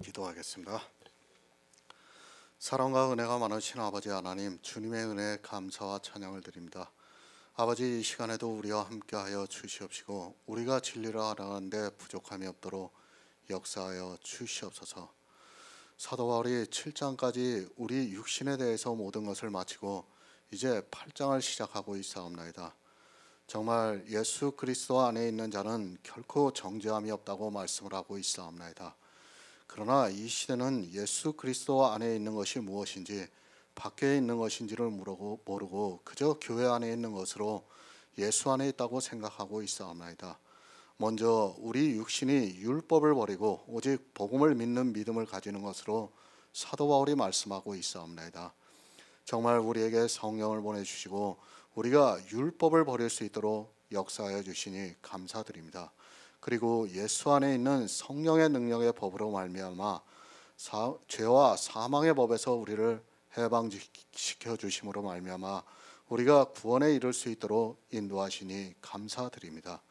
기도하겠습니다. 사랑과 은혜가 많으신 아버지 하나님, 주님의 은혜에 감사와 찬양을 드립니다. 아버지, 이 시간에도 우리와 함께하여 주시옵시고 우리가 진리를 알아가는데 부족함이 없도록 역사하여 주시옵소서. 사도 바울이 7장까지 우리 육신에 대해서 모든 것을 마치고 이제 8장을 시작하고 있사옵나이다. 정말 예수 그리스도 안에 있는 자는 결코 정죄함이 없다고 말씀을 하고 있사옵나이다. 그러나 이 시대는 예수 그리스도 안에 있는 것이 무엇인지 밖에 있는 것인지를 모르고 그저 교회 안에 있는 것으로 예수 안에 있다고 생각하고 있사옵나이다. 먼저 우리 육신이 율법을 버리고 오직 복음을 믿는 믿음을 가지는 것으로 사도 바울이 말씀하고 있사옵나이다. 정말 우리에게 성령을 보내주시고 우리가 율법을 버릴 수 있도록 역사하여 주시니 감사드립니다. 그리고 예수 안에 있는 성령의 능력의 법으로 말미암아 죄와 사망의 법에서 우리를 해방시켜 주심으로 말미암아 우리가 구원에 이를 수 있도록 인도하시니 감사드립니다.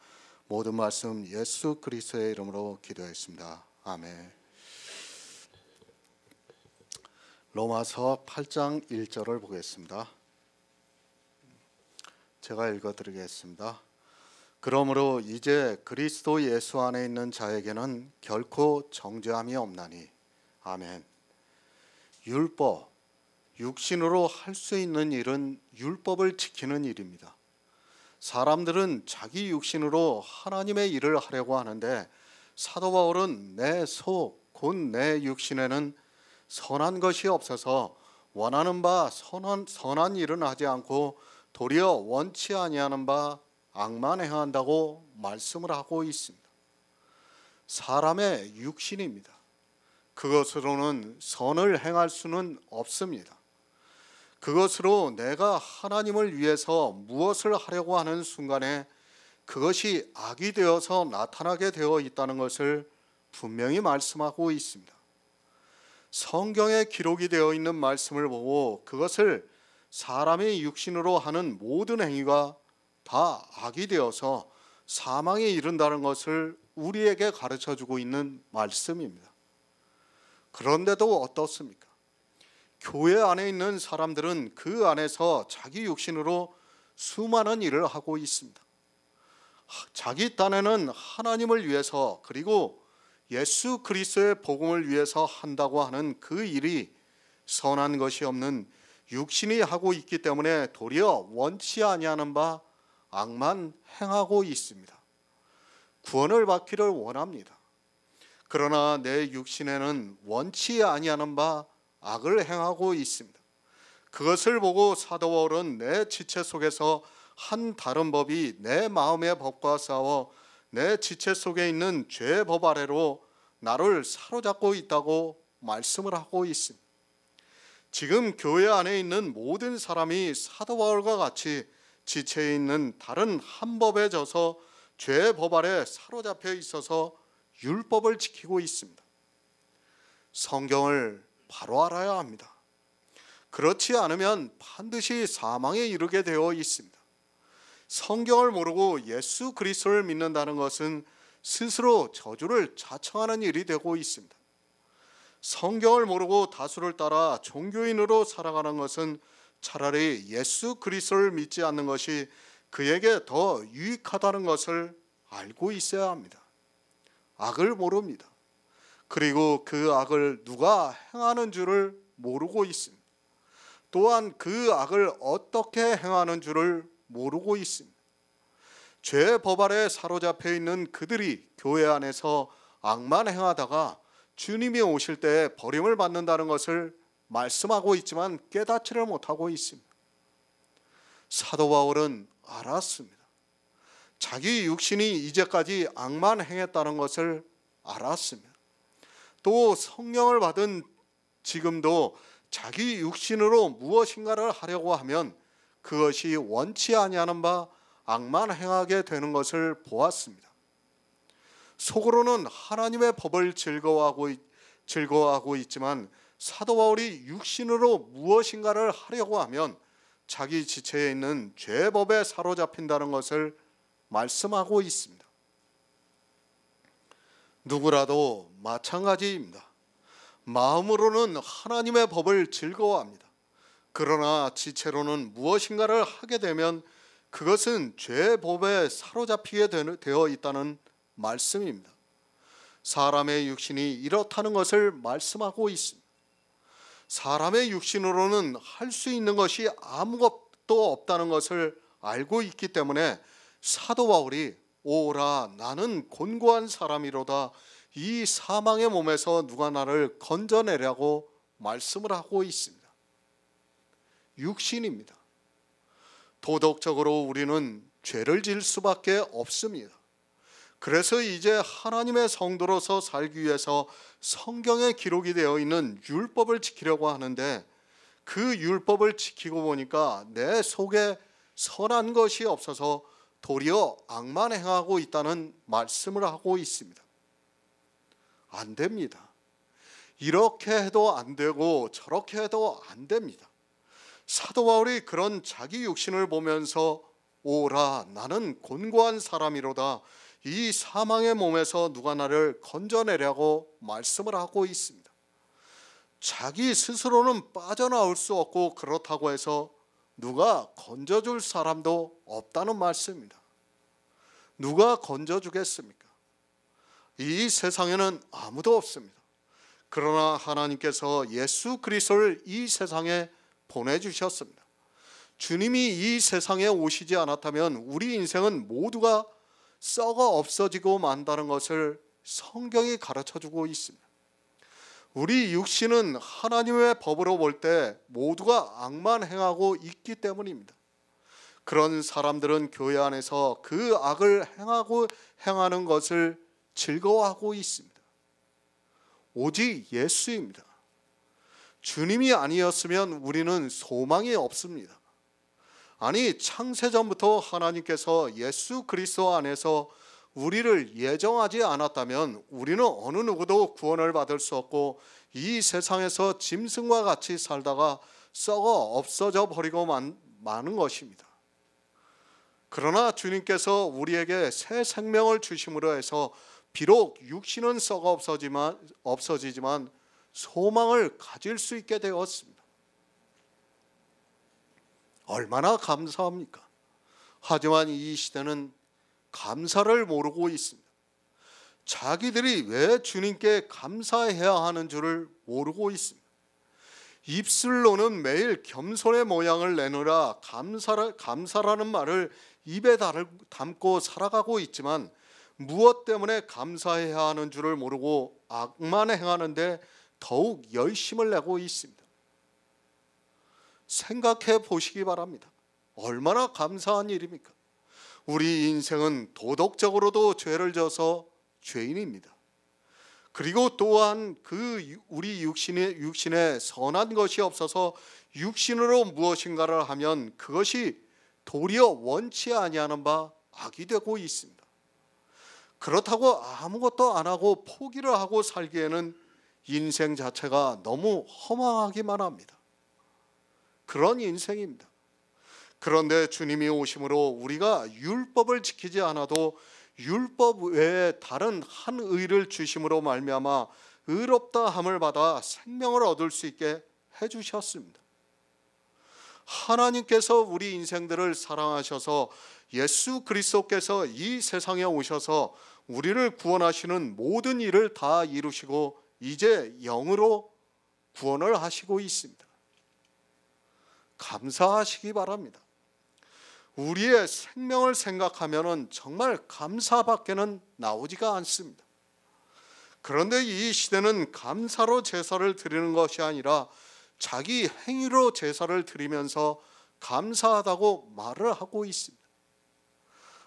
모든 말씀 예수 그리스도의 이름으로 기도했습니다. 아멘. 로마서 8장 1절을 보겠습니다. 제가 읽어드리겠습니다. 그러므로 이제 그리스도 예수 안에 있는 자에게는 결코 정죄함이 없나니. 아멘. 율법, 육신으로 할 수 있는 일은 율법을 지키는 일입니다. 사람들은 자기 육신으로 하나님의 일을 하려고 하는데 사도 바울은 내 속, 곧 내 육신에는 선한 것이 없어서 원하는 바 선한 일은 하지 않고 도리어 원치 아니하는 바 악만 행한다고 말씀을 하고 있습니다. 사람의 육신입니다. 그것으로는 선을 행할 수는 없습니다. 그것으로 내가 하나님을 위해서 무엇을 하려고 하는 순간에 그것이 악이 되어서 나타나게 되어 있다는 것을 분명히 말씀하고 있습니다. 성경에 기록이 되어 있는 말씀을 보고 그것을 사람의 육신으로 하는 모든 행위가 다 악이 되어서 사망에 이른다는 것을 우리에게 가르쳐주고 있는 말씀입니다. 그런데도 어떻습니까? 교회 안에 있는 사람들은 그 안에서 자기 육신으로 수많은 일을 하고 있습니다. 자기 딴에는 하나님을 위해서 그리고 예수 그리스도의 복음을 위해서 한다고 하는 그 일이 선한 것이 없는 육신이 하고 있기 때문에 도리어 원치 아니하는 바 악만 행하고 있습니다. 구원을 받기를 원합니다. 그러나 내 육신에는 원치 아니하는 바 악을 행하고 있습니다. 그것을 보고 사도 바울은 내 지체 속에서 한 다른 법이 내 마음의 법과 싸워 내 지체 속에 있는 죄의 법 아래로 나를 사로잡고 있다고 말씀을 하고 있습니다. 지금 교회 안에 있는 모든 사람이 사도 바울과 같이 지체에 있는 다른 한 법에 져서 죄의 법 아래 사로잡혀 있어서 율법을 지키고 있습니다. 성경을 바로 알아야 합니다. 그렇지 않으면 반드시 사망에 이르게 되어 있습니다. 성경을 모르고 예수 그리스도를 믿는다는 것은 스스로 저주를 자청하는 일이 되고 있습니다. 성경을 모르고 다수를 따라 종교인으로 살아가는 것은 차라리 예수 그리스도를 믿지 않는 것이 그에게 더 유익하다는 것을 알고 있어야 합니다. 악을 모릅니다. 그리고 그 악을 누가 행하는 줄을 모르고 있습니다. 또한 그 악을 어떻게 행하는 줄을 모르고 있습니다. 죄의 법 아래 사로잡혀 있는 그들이 교회 안에서 악만 행하다가 주님이 오실 때 버림을 받는다는 것을 말씀하고 있지만 깨닫지를 못하고 있습니다. 사도 바울은 알았습니다. 자기 육신이 이제까지 악만 행했다는 것을 알았습니다. 또 성령을 받은 지금도 자기 육신으로 무엇인가를 하려고 하면 그것이 원치 아니하는 바 악만 행하게 되는 것을 보았습니다. 속으로는 하나님의 법을 즐거워하고 있지만 사도 바울이 육신으로 무엇인가를 하려고 하면 자기 지체에 있는 죄의 법에 사로잡힌다는 것을 말씀하고 있습니다. 누구라도 마찬가지입니다. 마음으로는 하나님의 법을 즐거워합니다. 그러나 지체로는 무엇인가를 하게 되면 그것은 죄의 법에 사로잡히게 되어 있다는 말씀입니다. 사람의 육신이 이렇다는 것을 말씀하고 있습니다. 사람의 육신으로는 할 수 있는 것이 아무것도 없다는 것을 알고 있기 때문에 사도 바울이 오라 나는 곤고한 사람이로다 이 사망의 몸에서 누가 나를 건져내려고 말씀을 하고 있습니다. 육신입니다. 도덕적으로 우리는 죄를 지을 수밖에 없습니다. 그래서 이제 하나님의 성도로서 살기 위해서 성경에 기록이 되어 있는 율법을 지키려고 하는데 그 율법을 지키고 보니까 내 속에 선한 것이 없어서 도리어 악만 행하고 있다는 말씀을 하고 있습니다. 안 됩니다. 이렇게 해도 안 되고 저렇게 해도 안 됩니다. 사도 바울이 그런 자기 육신을 보면서 오라 나는 곤고한 사람이로다 이 사망의 몸에서 누가 나를 건져내려고 말씀을 하고 있습니다. 자기 스스로는 빠져나올 수 없고 그렇다고 해서 누가 건져줄 사람도 없다는 말씀입니다. 누가 건져주겠습니까? 이 세상에는 아무도 없습니다. 그러나 하나님께서 예수 그리스도를 이 세상에 보내주셨습니다. 주님이 이 세상에 오시지 않았다면 우리 인생은 모두가 썩어 없어지고 만다는 것을 성경이 가르쳐주고 있습니다. 우리 육신은 하나님의 법으로 볼 때 모두가 악만 행하고 있기 때문입니다. 그런 사람들은 교회 안에서 그 악을 행하는 것을 즐거워하고 있습니다. 오직 예수입니다. 주님이 아니었으면 우리는 소망이 없습니다. 아니 창세전부터 하나님께서 예수 그리스도 안에서 우리를 예정하지 않았다면 우리는 어느 누구도 구원을 받을 수 없고 이 세상에서 짐승과 같이 살다가 썩어 없어져 버리고 마는 것입니다. 그러나 주님께서 우리에게 새 생명을 주심으로 해서 비록 육신은 썩어 없어지지만 소망을 가질 수 있게 되었습니다. 얼마나 감사합니까? 하지만 이 시대는 감사를 모르고 있습니다. 자기들이 왜 주님께 감사해야 하는 줄을 모르고 있습니다. 입술로는 매일 겸손의 모양을 내느라 감사라는 말을 입에 담고 살아가고 있지만 무엇 때문에 감사해야 하는 줄을 모르고 악만 행하는데 더욱 열심을 내고 있습니다. 생각해 보시기 바랍니다. 얼마나 감사한 일입니까? 우리 인생은 도덕적으로도 죄를 져서 죄인입니다. 그리고 또한 우리 육신에 선한 것이 없어서 육신으로 무엇인가를 하면 그것이 도리어 원치 아니하는 바 악이 되고 있습니다. 그렇다고 아무것도 안 하고 포기를 하고 살기에는 인생 자체가 너무 허망하기만 합니다. 그런 인생입니다. 그런데 주님이 오심으로 우리가 율법을 지키지 않아도 율법 외에 다른 한 의를 주심으로 말미암아 의롭다 함을 받아 생명을 얻을 수 있게 해주셨습니다. 하나님께서 우리 인생들을 사랑하셔서 예수 그리스도께서 이 세상에 오셔서 우리를 구원하시는 모든 일을 다 이루시고 이제 영으로 구원을 하시고 있습니다. 감사하시기 바랍니다. 우리의 생명을 생각하면 정말 감사밖에는 나오지가 않습니다. 그런데 이 시대는 감사로 제사를 드리는 것이 아니라 자기 행위로 제사를 드리면서 감사하다고 말을 하고 있습니다.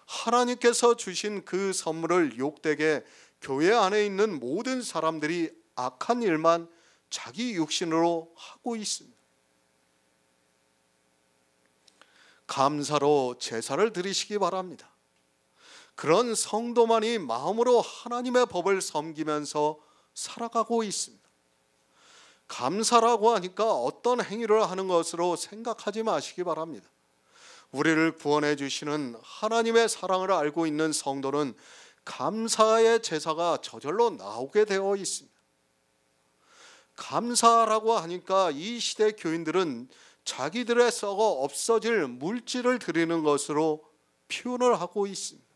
하나님께서 주신 그 선물을 욕되게 교회 안에 있는 모든 사람들이 악한 일만 자기 육신으로 하고 있습니다. 감사로 제사를 드리시기 바랍니다. 그런 성도만이 마음으로 하나님의 법을 섬기면서 살아가고 있습니다. 감사라고 하니까 어떤 행위를 하는 것으로 생각하지 마시기 바랍니다. 우리를 구원해 주시는 하나님의 사랑을 알고 있는 성도는 감사의 제사가 저절로 나오게 되어 있습니다. 감사라고 하니까 이 시대 교인들은 자기들의 썩어 없어질 물질을 드리는 것으로 표현을 하고 있습니다.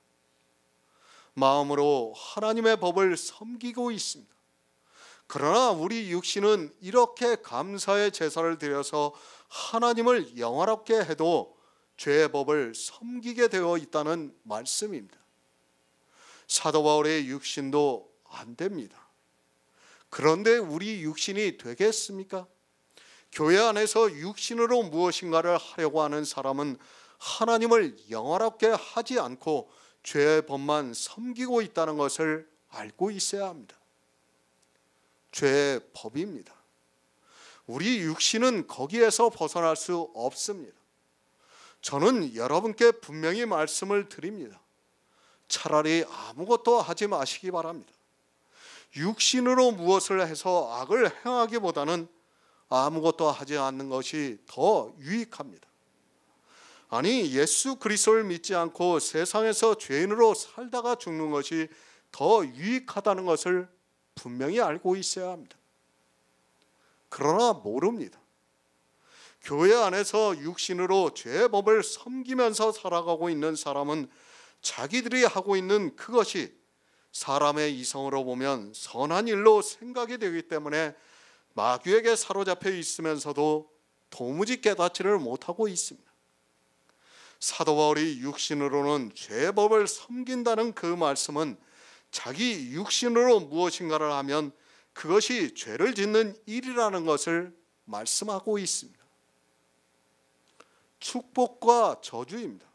마음으로 하나님의 법을 섬기고 있습니다. 그러나 우리 육신은 이렇게 감사의 제사를 드려서 하나님을 영화롭게 해도 죄의 법을 섬기게 되어 있다는 말씀입니다. 사도 바울의 육신도 안 됩니다. 그런데 우리 육신이 되겠습니까? 교회 안에서 육신으로 무엇인가를 하려고 하는 사람은 하나님을 영화롭게 하지 않고 죄의 법만 섬기고 있다는 것을 알고 있어야 합니다. 죄의 법입니다. 우리 육신은 거기에서 벗어날 수 없습니다. 저는 여러분께 분명히 말씀을 드립니다. 차라리 아무것도 하지 마시기 바랍니다. 육신으로 무엇을 해서 악을 행하기보다는 아무것도 하지 않는 것이 더 유익합니다. 아니, 예수 그리스도를 믿지 않고 세상에서 죄인으로 살다가 죽는 것이 더 유익하다는 것을 분명히 알고 있어야 합니다. 그러나 모릅니다. 교회 안에서 육신으로 죄의 법을 섬기면서 살아가고 있는 사람은 자기들이 하고 있는 그것이 사람의 이성으로 보면 선한 일로 생각이 되기 때문에 마귀에게 사로잡혀 있으면서도 도무지 깨닫지를 못하고 있습니다. 사도 바울이 육신으로는 죄의 법을 섬긴다는 그 말씀은 자기 육신으로 무엇인가를 하면 그것이 죄를 짓는 일이라는 것을 말씀하고 있습니다. 축복과 저주입니다.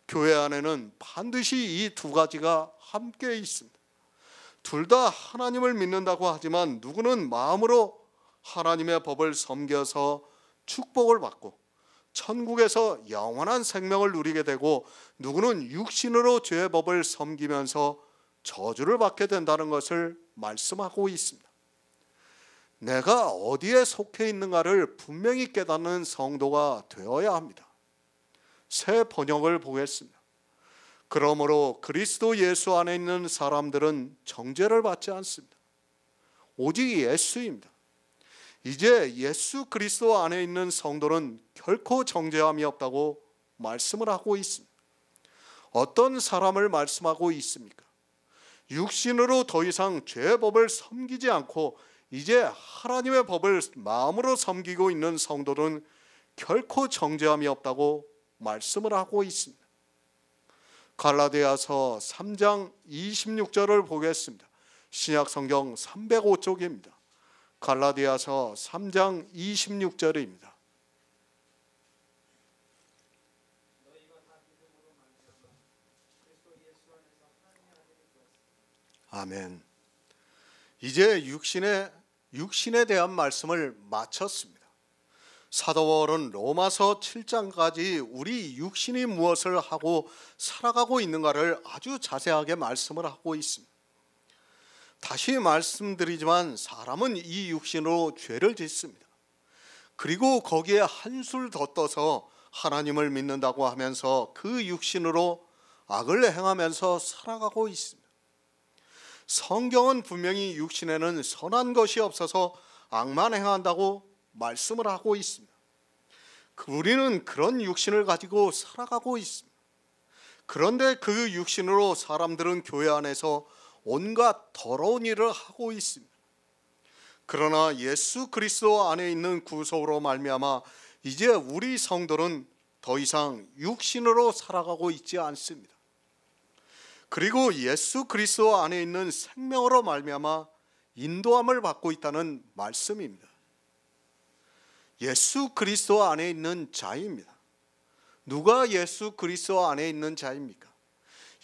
교회 안에는 반드시 이 두 가지가 함께 있습니다. 둘 다 하나님을 믿는다고 하지만 누구는 마음으로 하나님의 법을 섬겨서 축복을 받고 천국에서 영원한 생명을 누리게 되고, 누구는 육신으로 죄의 법을 섬기면서 저주를 받게 된다는 것을 말씀하고 있습니다. 내가 어디에 속해 있는가를 분명히 깨닫는 성도가 되어야 합니다. 새 번역을 보겠습니다. 그러므로 그리스도 예수 안에 있는 사람들은 정죄를 받지 않습니다. 오직 예수입니다. 이제 예수 그리스도 안에 있는 성도는 결코 정죄함이 없다고 말씀을 하고 있습니다. 어떤 사람을 말씀하고 있습니까? 육신으로 더 이상 죄의 법을 섬기지 않고 이제 하나님의 법을 마음으로 섬기고 있는 성도는 결코 정죄함이 없다고 말씀을 하고 있습니다. 갈라디아서 3장 26절을 보겠습니다. 신약성경 305쪽입니다. 갈라디아서 3장 26절입니다. 아멘. 이제 육신에 대한 말씀을 마쳤습니다. 사도 바울은 로마서 7장까지 우리 육신이 무엇을 하고 살아가고 있는가를 아주 자세하게 말씀을 하고 있습니다. 다시 말씀드리지만 사람은 이 육신으로 죄를 짓습니다. 그리고 거기에 한술 더 떠서 하나님을 믿는다고 하면서 그 육신으로 악을 행하면서 살아가고 있습니다. 성경은 분명히 육신에는 선한 것이 없어서 악만 행한다고 말씀을 하고 있습니다. 우리는 그런 육신을 가지고 살아가고 있습니다. 그런데 그 육신으로 사람들은 교회 안에서 온갖 더러운 일을 하고 있습니다. 그러나 예수 그리스도 안에 있는 구속으로 말미암아 이제 우리 성도는 더 이상 육신으로 살아가고 있지 않습니다. 그리고 예수 그리스도 안에 있는 생명으로 말미암아 인도함을 받고 있다는 말씀입니다. 예수 그리스도 안에 있는 자입니다. 누가 예수 그리스도 안에 있는 자입니까?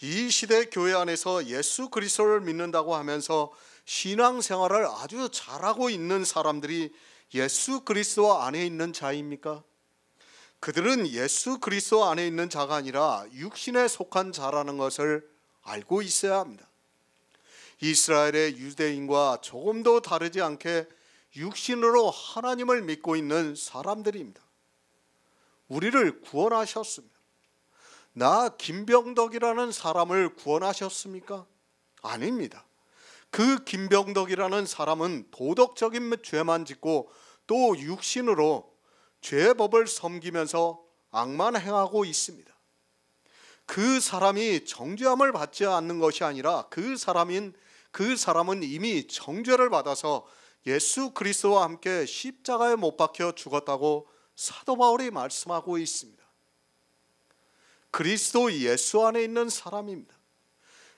이 시대 교회 안에서 예수 그리스도를 믿는다고 하면서 신앙생활을 아주 잘하고 있는 사람들이 예수 그리스도 안에 있는 자입니까? 그들은 예수 그리스도 안에 있는 자가 아니라 육신에 속한 자라는 것을 알고 있어야 합니다. 이스라엘의 유대인과 조금도 다르지 않게 육신으로 하나님을 믿고 있는 사람들입니다. 우리를 구원하셨습니다. 나 김병덕이라는 사람을 구원하셨습니까? 아닙니다. 그 김병덕이라는 사람은 도덕적인 죄만 짓고 또 육신으로 죄의 법을 섬기면서 악만 행하고 있습니다. 그 사람이 정죄함을 받지 않는 것이 아니라 그 사람은 이미 정죄를 받아서 예수 그리스도와 함께 십자가에 못 박혀 죽었다고 사도 바울이 말씀하고 있습니다. 그리스도 예수 안에 있는 사람입니다.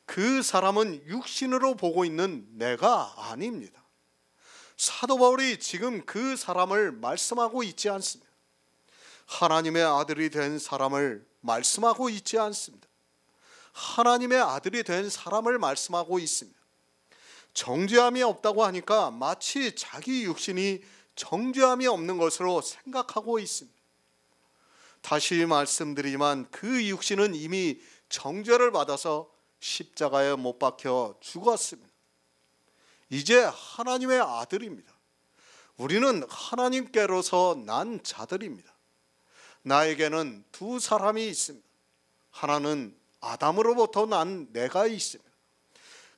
그 사람은 육신으로 보고 있는 내가 아닙니다. 사도 바울이 지금 그 사람을 말씀하고 있지 않습니다. 하나님의 아들이 된 사람을 말씀하고 있지 않습니다. 하나님의 아들이 된 사람을 말씀하고 있습니다. 정죄함이 없다고 하니까 마치 자기 육신이 정죄함이 없는 것으로 생각하고 있습니다. 다시 말씀드리지만 그 육신은 이미 정죄를 받아서 십자가에 못 박혀 죽었습니다. 이제 하나님의 아들입니다. 우리는 하나님께로서 난 자들입니다. 나에게는 두 사람이 있습니다. 하나는 아담으로부터 난 내가 있습니다.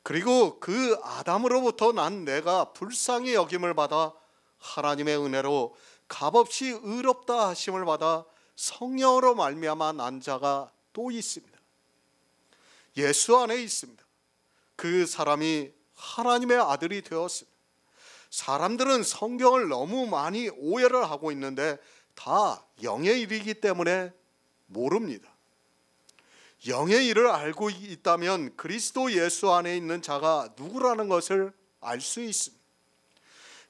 그리고 그 아담으로부터 난 내가 불쌍히 여김을 받아 하나님의 은혜로 값없이 의롭다 하심을 받아 성령으로 말미암아 난 자가 또 있습니다. 예수 안에 있습니다. 그 사람이 하나님의 아들이 되었습니다. 사람들은 성경을 너무 많이 오해를 하고 있는데 다 영의 일이기 때문에 모릅니다. 영의 일을 알고 있다면 그리스도 예수 안에 있는 자가 누구라는 것을 알 수 있습니다.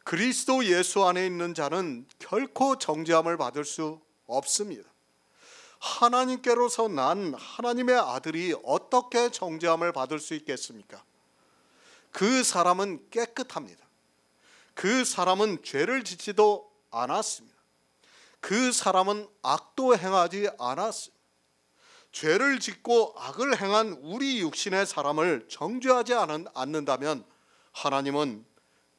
그리스도 예수 안에 있는 자는 결코 정죄함을 받을 수 없습니다. 하나님께로서 난 하나님의 아들이 어떻게 정죄함을 받을 수 있겠습니까? 그 사람은 깨끗합니다. 그 사람은 죄를 짓지도 않았습니다. 그 사람은 악도 행하지 않았습니다. 죄를 짓고 악을 행한 우리 육신의 사람을 정죄하지 않는다면 하나님은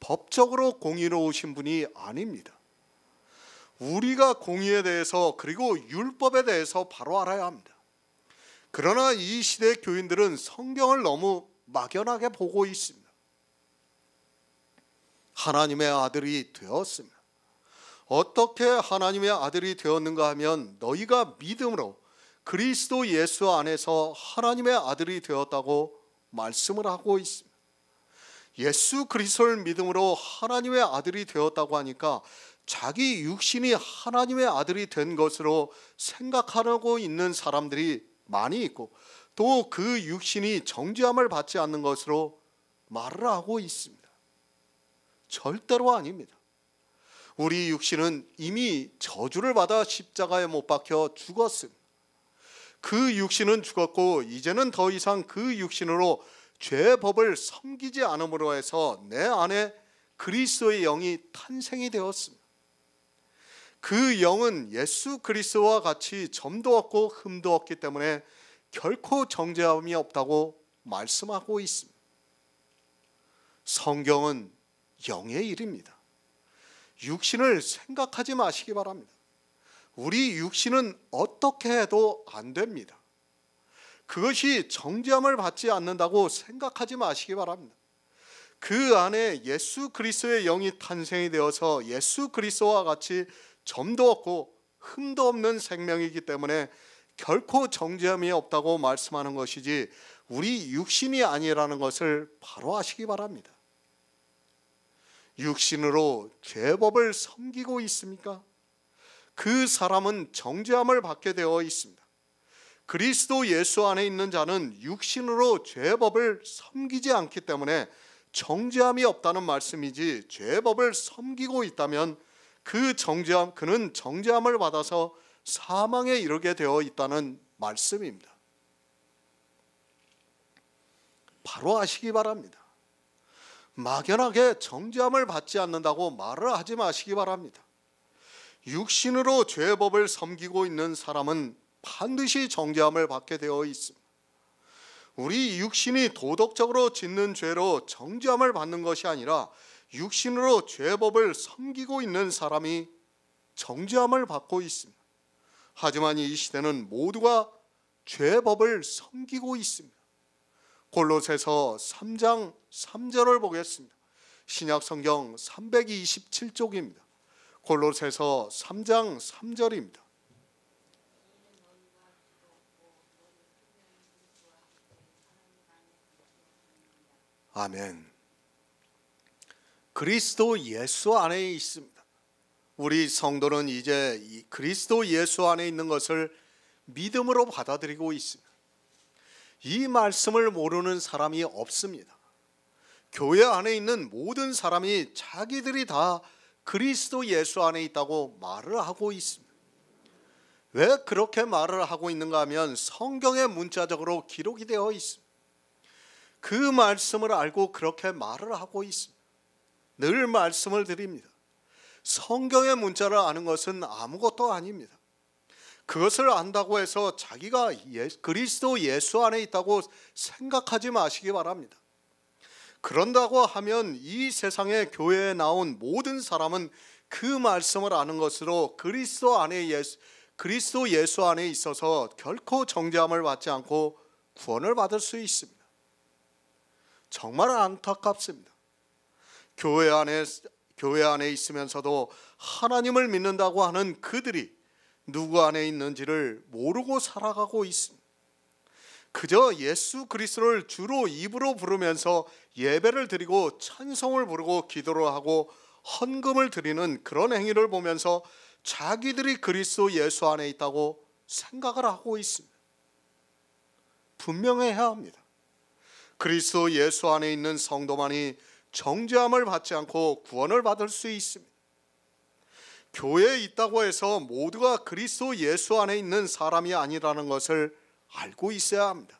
법적으로 공의로우신 분이 아닙니다. 우리가 공의에 대해서 그리고 율법에 대해서 바로 알아야 합니다. 그러나 이 시대 교인들은 성경을 너무 막연하게 보고 있습니다. 하나님의 아들이 되었습니다. 어떻게 하나님의 아들이 되었는가 하면 너희가 믿음으로 그리스도 예수 안에서 하나님의 아들이 되었다고 말씀을 하고 있습니다. 예수 그리스도를 믿음으로 하나님의 아들이 되었다고 하니까 자기 육신이 하나님의 아들이 된 것으로 생각하고 있는 사람들이 많이 있고 또 그 육신이 정죄함을 받지 않는 것으로 말을 하고 있습니다. 절대로 아닙니다. 우리 육신은 이미 저주를 받아 십자가에 못 박혀 죽었습니다. 그 육신은 죽었고 이제는 더 이상 그 육신으로 죄의 법을 섬기지 않음으로 해서 내 안에 그리스도의 영이 탄생이 되었습니다. 그 영은 예수 그리스도와 같이 점도 없고 흠도 없기 때문에 결코 정죄함이 없다고 말씀하고 있습니다. 성경은 영의 일입니다. 육신을 생각하지 마시기 바랍니다. 우리 육신은 어떻게 해도 안 됩니다. 그것이 정죄함을 받지 않는다고 생각하지 마시기 바랍니다. 그 안에 예수 그리스도의 영이 탄생이 되어서 예수 그리스도와 같이 점도 없고 흠도 없는 생명이기 때문에 결코 정죄함이 없다고 말씀하는 것이지 우리 육신이 아니라는 것을 바로 아시기 바랍니다. 육신으로 죄법을 섬기고 있습니까? 그 사람은 정죄함을 받게 되어 있습니다. 그리스도 예수 안에 있는 자는 육신으로 죄법을 섬기지 않기 때문에 정죄함이 없다는 말씀이지 죄법을 섬기고 있다면 그는 정죄함을 받아서 사망에 이르게 되어 있다는 말씀입니다. 바로 아시기 바랍니다. 막연하게 정죄함을 받지 않는다고 말을 하지 마시기 바랍니다. 육신으로 죄법을 섬기고 있는 사람은 반드시 정죄함을 받게 되어 있습니다. 우리 육신이 도덕적으로 짓는 죄로 정죄함을 받는 것이 아니라 육신으로 죄법을 섬기고 있는 사람이 정죄함을 받고 있습니다. 하지만 이 시대는 모두가 죄법을 섬기고 있습니다. 골로새서 3장 3절을 보겠습니다. 신약 성경 327쪽입니다. 골로새서 3장 3절입니다. 아멘. 그리스도 예수 안에 있습니다. 우리 성도는 이제 그리스도 예수 안에 있는 것을 믿음으로 받아들이고 있습니다. 이 말씀을 모르는 사람이 없습니다. 교회 안에 있는 모든 사람이 자기들이 다 그리스도 예수 안에 있다고 말을 하고 있습니다. 왜 그렇게 말을 하고 있는가 하면 성경에 문자적으로 기록이 되어 있습니다. 그 말씀을 알고 그렇게 말을 하고 있습니다. 늘 말씀을 드립니다. 성경의 문자를 아는 것은 아무것도 아닙니다. 그것을 안다고 해서 자기가 그리스도 예수 안에 있다고 생각하지 마시기 바랍니다. 그런다고 하면 이 세상의 교회에 나온 모든 사람은 그 말씀을 아는 것으로 그리스도 예수 안에 있어서 결코 정죄함을 받지 않고 구원을 받을 수 있습니다. 정말 안타깝습니다. 교회 안에 있으면서도 하나님을 믿는다고 하는 그들이 누구 안에 있는지를 모르고 살아가고 있습니다. 그저 예수 그리스도를 주로 입으로 부르면서 예배를 드리고 찬송을 부르고 기도를 하고 헌금을 드리는 그런 행위를 보면서 자기들이 그리스도 예수 안에 있다고 생각을 하고 있습니다. 분명해야 합니다. 그리스도 예수 안에 있는 성도만이 정죄함을 받지 않고 구원을 받을 수 있습니다. 교회에 있다고 해서 모두가 그리스도 예수 안에 있는 사람이 아니라는 것을 알고 있어야 합니다.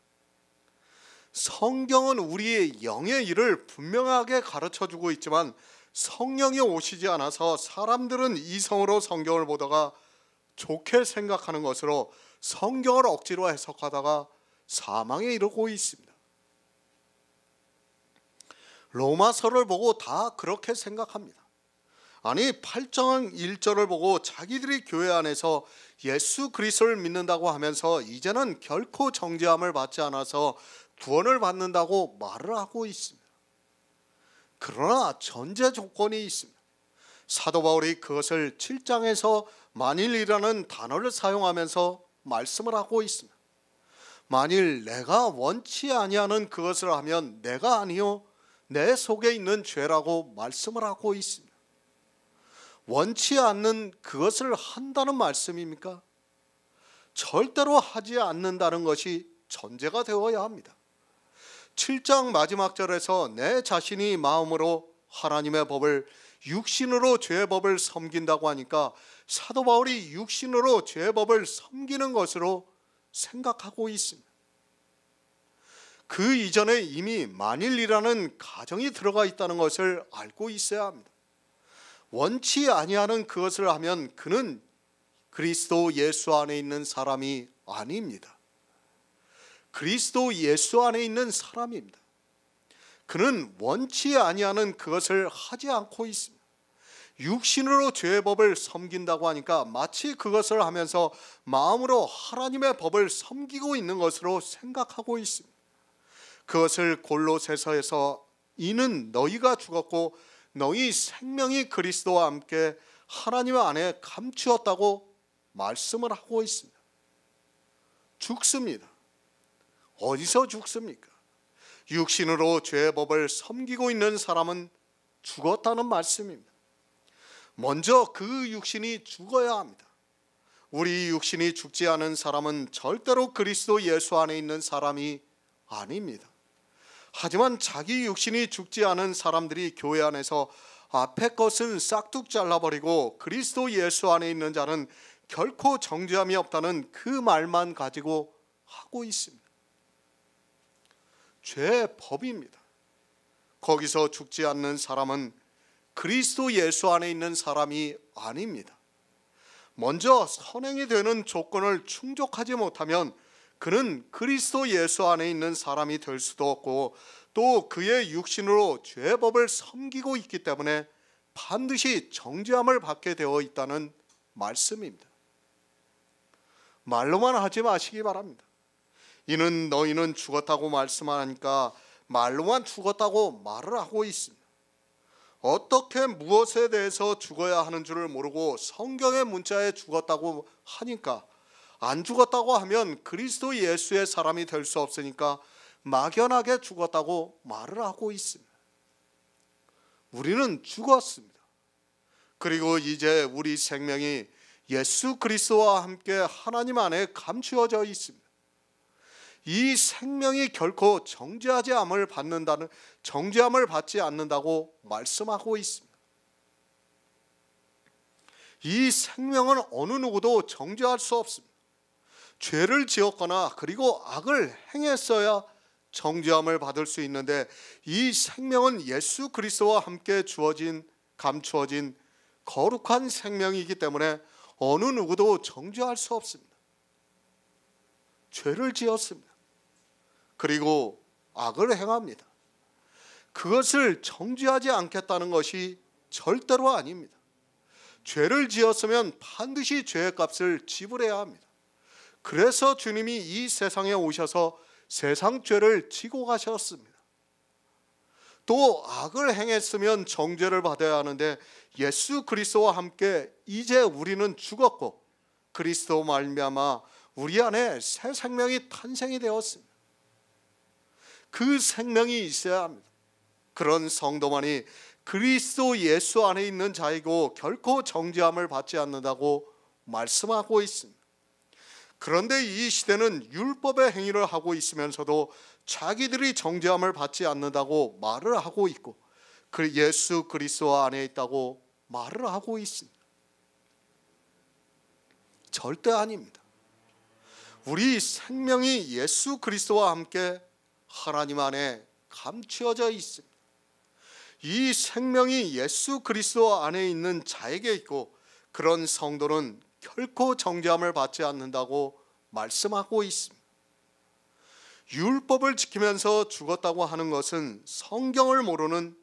성경은 우리의 영의 일을 분명하게 가르쳐주고 있지만 성령이 오시지 않아서 사람들은 이성으로 성경을 보다가 좋게 생각하는 것으로 성경을 억지로 해석하다가 사망에 이르고 있습니다. 로마서를 보고 다 그렇게 생각합니다. 아니 8장 1절을 보고 자기들이 교회 안에서 예수 그리스도를 믿는다고 하면서 이제는 결코 정죄함을 받지 않아서 구원을 받는다고 말을 하고 있습니다. 그러나 전제 조건이 있습니다. 사도 바울이 그것을 7장에서 만일이라는 단어를 사용하면서 말씀을 하고 있습니다. 만일 내가 원치 아니하는 그것을 하면 내가 아니요 내 속에 있는 죄라고 말씀을 하고 있습니다. 원치 않는 그것을 한다는 말씀입니까? 절대로 하지 않는다는 것이 전제가 되어야 합니다. 7장 마지막 절에서 내 자신이 마음으로 하나님의 법을 육신으로 죄의 법을 섬긴다고 하니까 사도 바울이 육신으로 죄의 법을 섬기는 것으로 생각하고 있습니다. 그 이전에 이미 만일이라는 가정이 들어가 있다는 것을 알고 있어야 합니다. 원치 아니하는 그것을 하면 그는 그리스도 예수 안에 있는 사람이 아닙니다. 그리스도 예수 안에 있는 사람입니다. 그는 원치 아니하는 그것을 하지 않고 있습니다. 육신으로 죄의 법을 섬긴다고 하니까 마치 그것을 하면서 마음으로 하나님의 법을 섬기고 있는 것으로 생각하고 있습니다. 그것을 골로새서에서 이는 너희가 죽었고 너희 생명이 그리스도와 함께 하나님 안에 감추었다고 말씀을 하고 있습니다. 죽습니다. 어디서 죽습니까? 육신으로 죄의 법을 섬기고 있는 사람은 죽었다는 말씀입니다. 먼저 그 육신이 죽어야 합니다. 우리 육신이 죽지 않은 사람은 절대로 그리스도 예수 안에 있는 사람이 아닙니다. 하지만 자기 육신이 죽지 않은 사람들이 교회 안에서 앞에 것은 싹둑 잘라버리고 그리스도 예수 안에 있는 자는 결코 정죄함이 없다는 그 말만 가지고 하고 있습니다. 죄의 법입니다. 거기서 죽지 않는 사람은 그리스도 예수 안에 있는 사람이 아닙니다. 먼저 선행이 되는 조건을 충족하지 못하면 그는 그리스도 예수 안에 있는 사람이 될 수도 없고 또 그의 육신으로 죄의 법을 섬기고 있기 때문에 반드시 정죄함을 받게 되어 있다는 말씀입니다. 말로만 하지 마시기 바랍니다. 이는 너희는 죽었다고 말씀하니까 말로만 죽었다고 말을 하고 있습니다. 어떻게 무엇에 대해서 죽어야 하는 줄을 모르고 성경의 문자에 죽었다고 하니까, 안 죽었다고 하면 그리스도 예수의 사람이 될 수 없으니까 막연하게 죽었다고 말을 하고 있습니다. 우리는 죽었습니다. 그리고 이제 우리 생명이 예수 그리스도와 함께 하나님 안에 감추어져 있습니다. 이 생명이 결코 정죄함을 받지 않는다고 말씀하고 있습니다. 이 생명은 어느 누구도 정죄할 수 없습니다. 죄를 지었거나 그리고 악을 행했어야 정죄함을 받을 수 있는데, 이 생명은 예수 그리스도와 함께 감추어진 거룩한 생명이기 때문에 어느 누구도 정죄할 수 없습니다. 죄를 지었습니다. 그리고 악을 행합니다. 그것을 정죄하지 않겠다는 것이 절대로 아닙니다. 죄를 지었으면 반드시 죄의 값을 지불해야 합니다. 그래서 주님이 이 세상에 오셔서 세상 죄를 지고 가셨습니다. 또 악을 행했으면 정죄를 받아야 하는데, 예수 그리스도와 함께 이제 우리는 죽었고 그리스도 말미암아 우리 안에 새 생명이 탄생이 되었습니다. 그 생명이 있어야 합니다. 그런 성도만이 그리스도 예수 안에 있는 자이고 결코 정죄함을 받지 않는다고 말씀하고 있습니다. 그런데 이 시대는 율법의 행위를 하고 있으면서도 자기들이 정죄함을 받지 않는다고 말을 하고 있고, 그 예수 그리스도 안에 있다고 말을 하고 있습니다. 절대 아닙니다. 우리 생명이 예수 그리스도와 함께 하나님 안에 감추어져 있습니다. 이 생명이 예수 그리스도 안에 있는 자에게 있고, 그런 성도는 결코 정죄함을 받지 않는다고 말씀하고 있습니다. 율법을 지키면서 죽었다고 하는 것은 성경을 모르는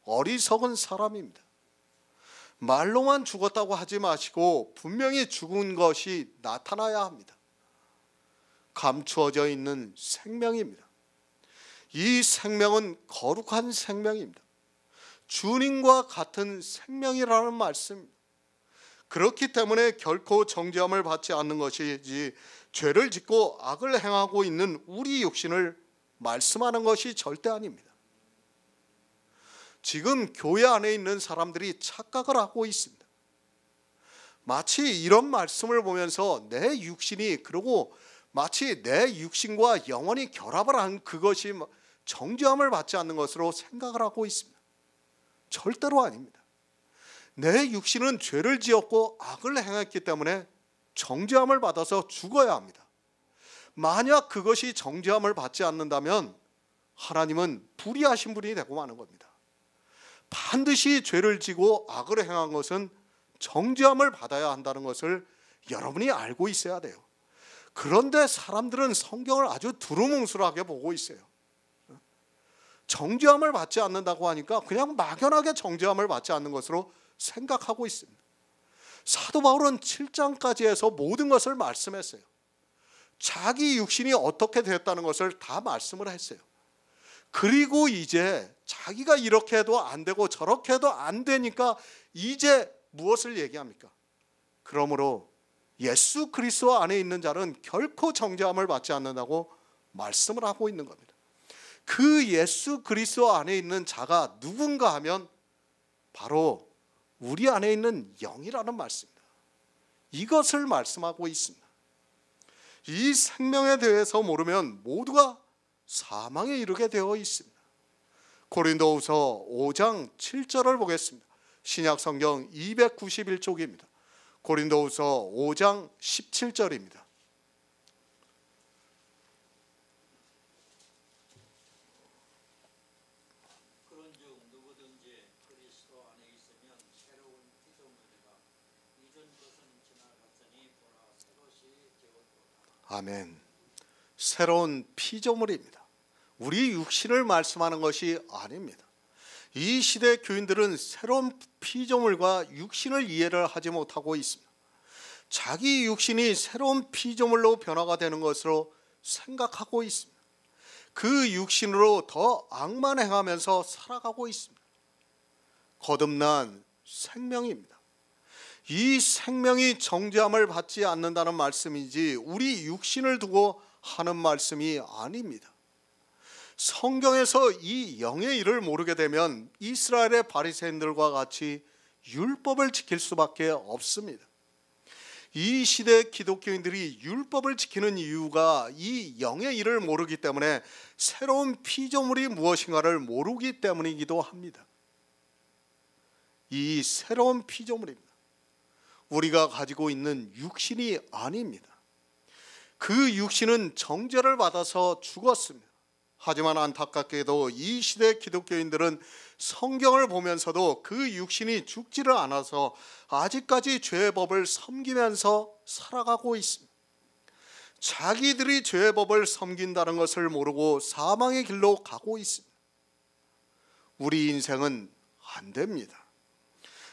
어리석은 사람입니다. 말로만 죽었다고 하지 마시고 분명히 죽은 것이 나타나야 합니다. 감추어져 있는 생명입니다. 이 생명은 거룩한 생명입니다. 주님과 같은 생명이라는 말씀입니다. 그렇기 때문에 결코 정죄함을 받지 않는 것이지, 죄를 짓고 악을 행하고 있는 우리 육신을 말씀하는 것이 절대 아닙니다. 지금 교회 안에 있는 사람들이 착각을 하고 있습니다. 마치 이런 말씀을 보면서 내 육신이, 그리고 마치 내 육신과 영혼이 결합을 한 그것이 정죄함을 받지 않는 것으로 생각을 하고 있습니다. 절대로 아닙니다. 내 육신은 죄를 지었고 악을 행했기 때문에 정죄함을 받아서 죽어야 합니다. 만약 그것이 정죄함을 받지 않는다면 하나님은 불의하신 분이 되고 마는 겁니다. 반드시 죄를 지고 악을 행한 것은 정죄함을 받아야 한다는 것을 여러분이 알고 있어야 돼요. 그런데 사람들은 성경을 아주 두루뭉술하게 보고 있어요. 정죄함을 받지 않는다고 하니까 그냥 막연하게 정죄함을 받지 않는 것으로 생각하고 있습니다. 사도 바울은 7장까지 해서 모든 것을 말씀했어요. 자기 육신이 어떻게 되었다는 것을 다 말씀을 했어요. 그리고 이제 자기가 이렇게 해도 안 되고 저렇게 해도 안 되니까 이제 무엇을 얘기합니까? 그러므로 예수 그리스도 안에 있는 자는 결코 정죄함을 받지 않는다고 말씀을 하고 있는 겁니다. 그 예수 그리스도 안에 있는 자가 누군가 하면 바로 우리 안에 있는 영이라는 말씀입니다. 이것을 말씀하고 있습니다. 이 생명에 대해서 모르면 모두가 사망에 이르게 되어 있습니다. 고린도후서 5장 7절을 보겠습니다. 신약성경 291쪽입니다. 고린도후서 5장 17절입니다. 아멘. 새로운 피조물입니다. 우리 육신을 말씀하는 것이 아닙니다. 이 시대 교인들은 새로운 피조물과 육신을 이해를 하지 못하고 있습니다. 자기 육신이 새로운 피조물로 변화가 되는 것으로 생각하고 있습니다. 그 육신으로 더 악만 행하면서 살아가고 있습니다. 거듭난 생명입니다. 이 생명이 정죄함을 받지 않는다는 말씀이지 우리 육신을 두고 하는 말씀이 아닙니다. 성경에서 이 영의 일을 모르게 되면 이스라엘의 바리새인들과 같이 율법을 지킬 수밖에 없습니다. 이 시대 기독교인들이 율법을 지키는 이유가 이 영의 일을 모르기 때문에 새로운 피조물이 무엇인가를 모르기 때문이기도 합니다. 이 새로운 피조물입니다. 우리가 가지고 있는 육신이 아닙니다. 그 육신은 정죄를 받아서 죽었습니다. 하지만 안타깝게도 이 시대 기독교인들은 성경을 보면서도 그 육신이 죽지를 않아서 아직까지 죄의 법을 섬기면서 살아가고 있습니다. 자기들이 죄의 법을 섬긴다는 것을 모르고 사망의 길로 가고 있습니다. 우리 인생은 안 됩니다.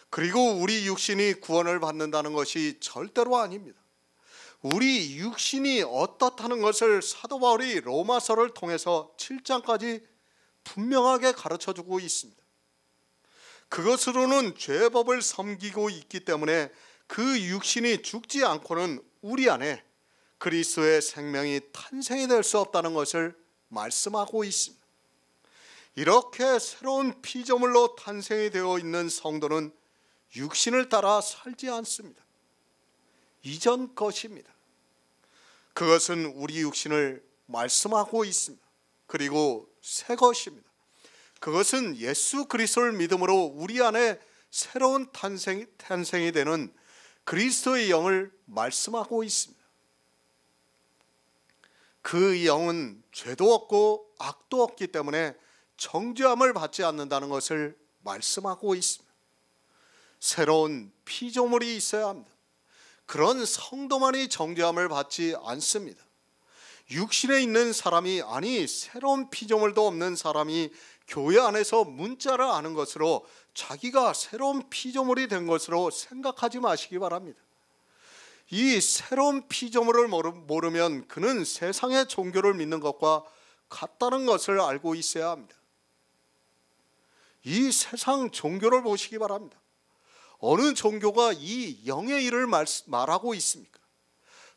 그리고 우리 육신이 구원을 받는다는 것이 절대로 아닙니다. 우리 육신이 어떻다는 것을 사도 바울이 로마서를 통해서 7장까지 분명하게 가르쳐주고 있습니다. 그것으로는 죄의 법을 섬기고 있기 때문에 그 육신이 죽지 않고는 우리 안에 그리스도의 생명이 탄생이 될 수 없다는 것을 말씀하고 있습니다. 이렇게 새로운 피조물로 탄생이 되어 있는 성도는 육신을 따라 살지 않습니다. 이전 것입니다. 그것은 우리 육신을 말씀하고 있습니다. 그리고 새 것입니다. 그것은 예수 그리스도를 믿음으로 우리 안에 새로운 탄생이 되는 그리스도의 영을 말씀하고 있습니다. 그 영은 죄도 없고 악도 없기 때문에 정죄함을 받지 않는다는 것을 말씀하고 있습니다. 새로운 피조물이 있어야 합니다. 그런 성도만이 정죄함을 받지 않습니다. 육신에 있는 사람이, 아니 새로운 피조물도 없는 사람이 교회 안에서 문자를 아는 것으로 자기가 새로운 피조물이 된 것으로 생각하지 마시기 바랍니다. 이 새로운 피조물을 모르면 그는 세상의 종교를 믿는 것과 같다는 것을 알고 있어야 합니다. 이 세상 종교를 보시기 바랍니다. 어느 종교가 이 영의 일을 말하고 있습니까?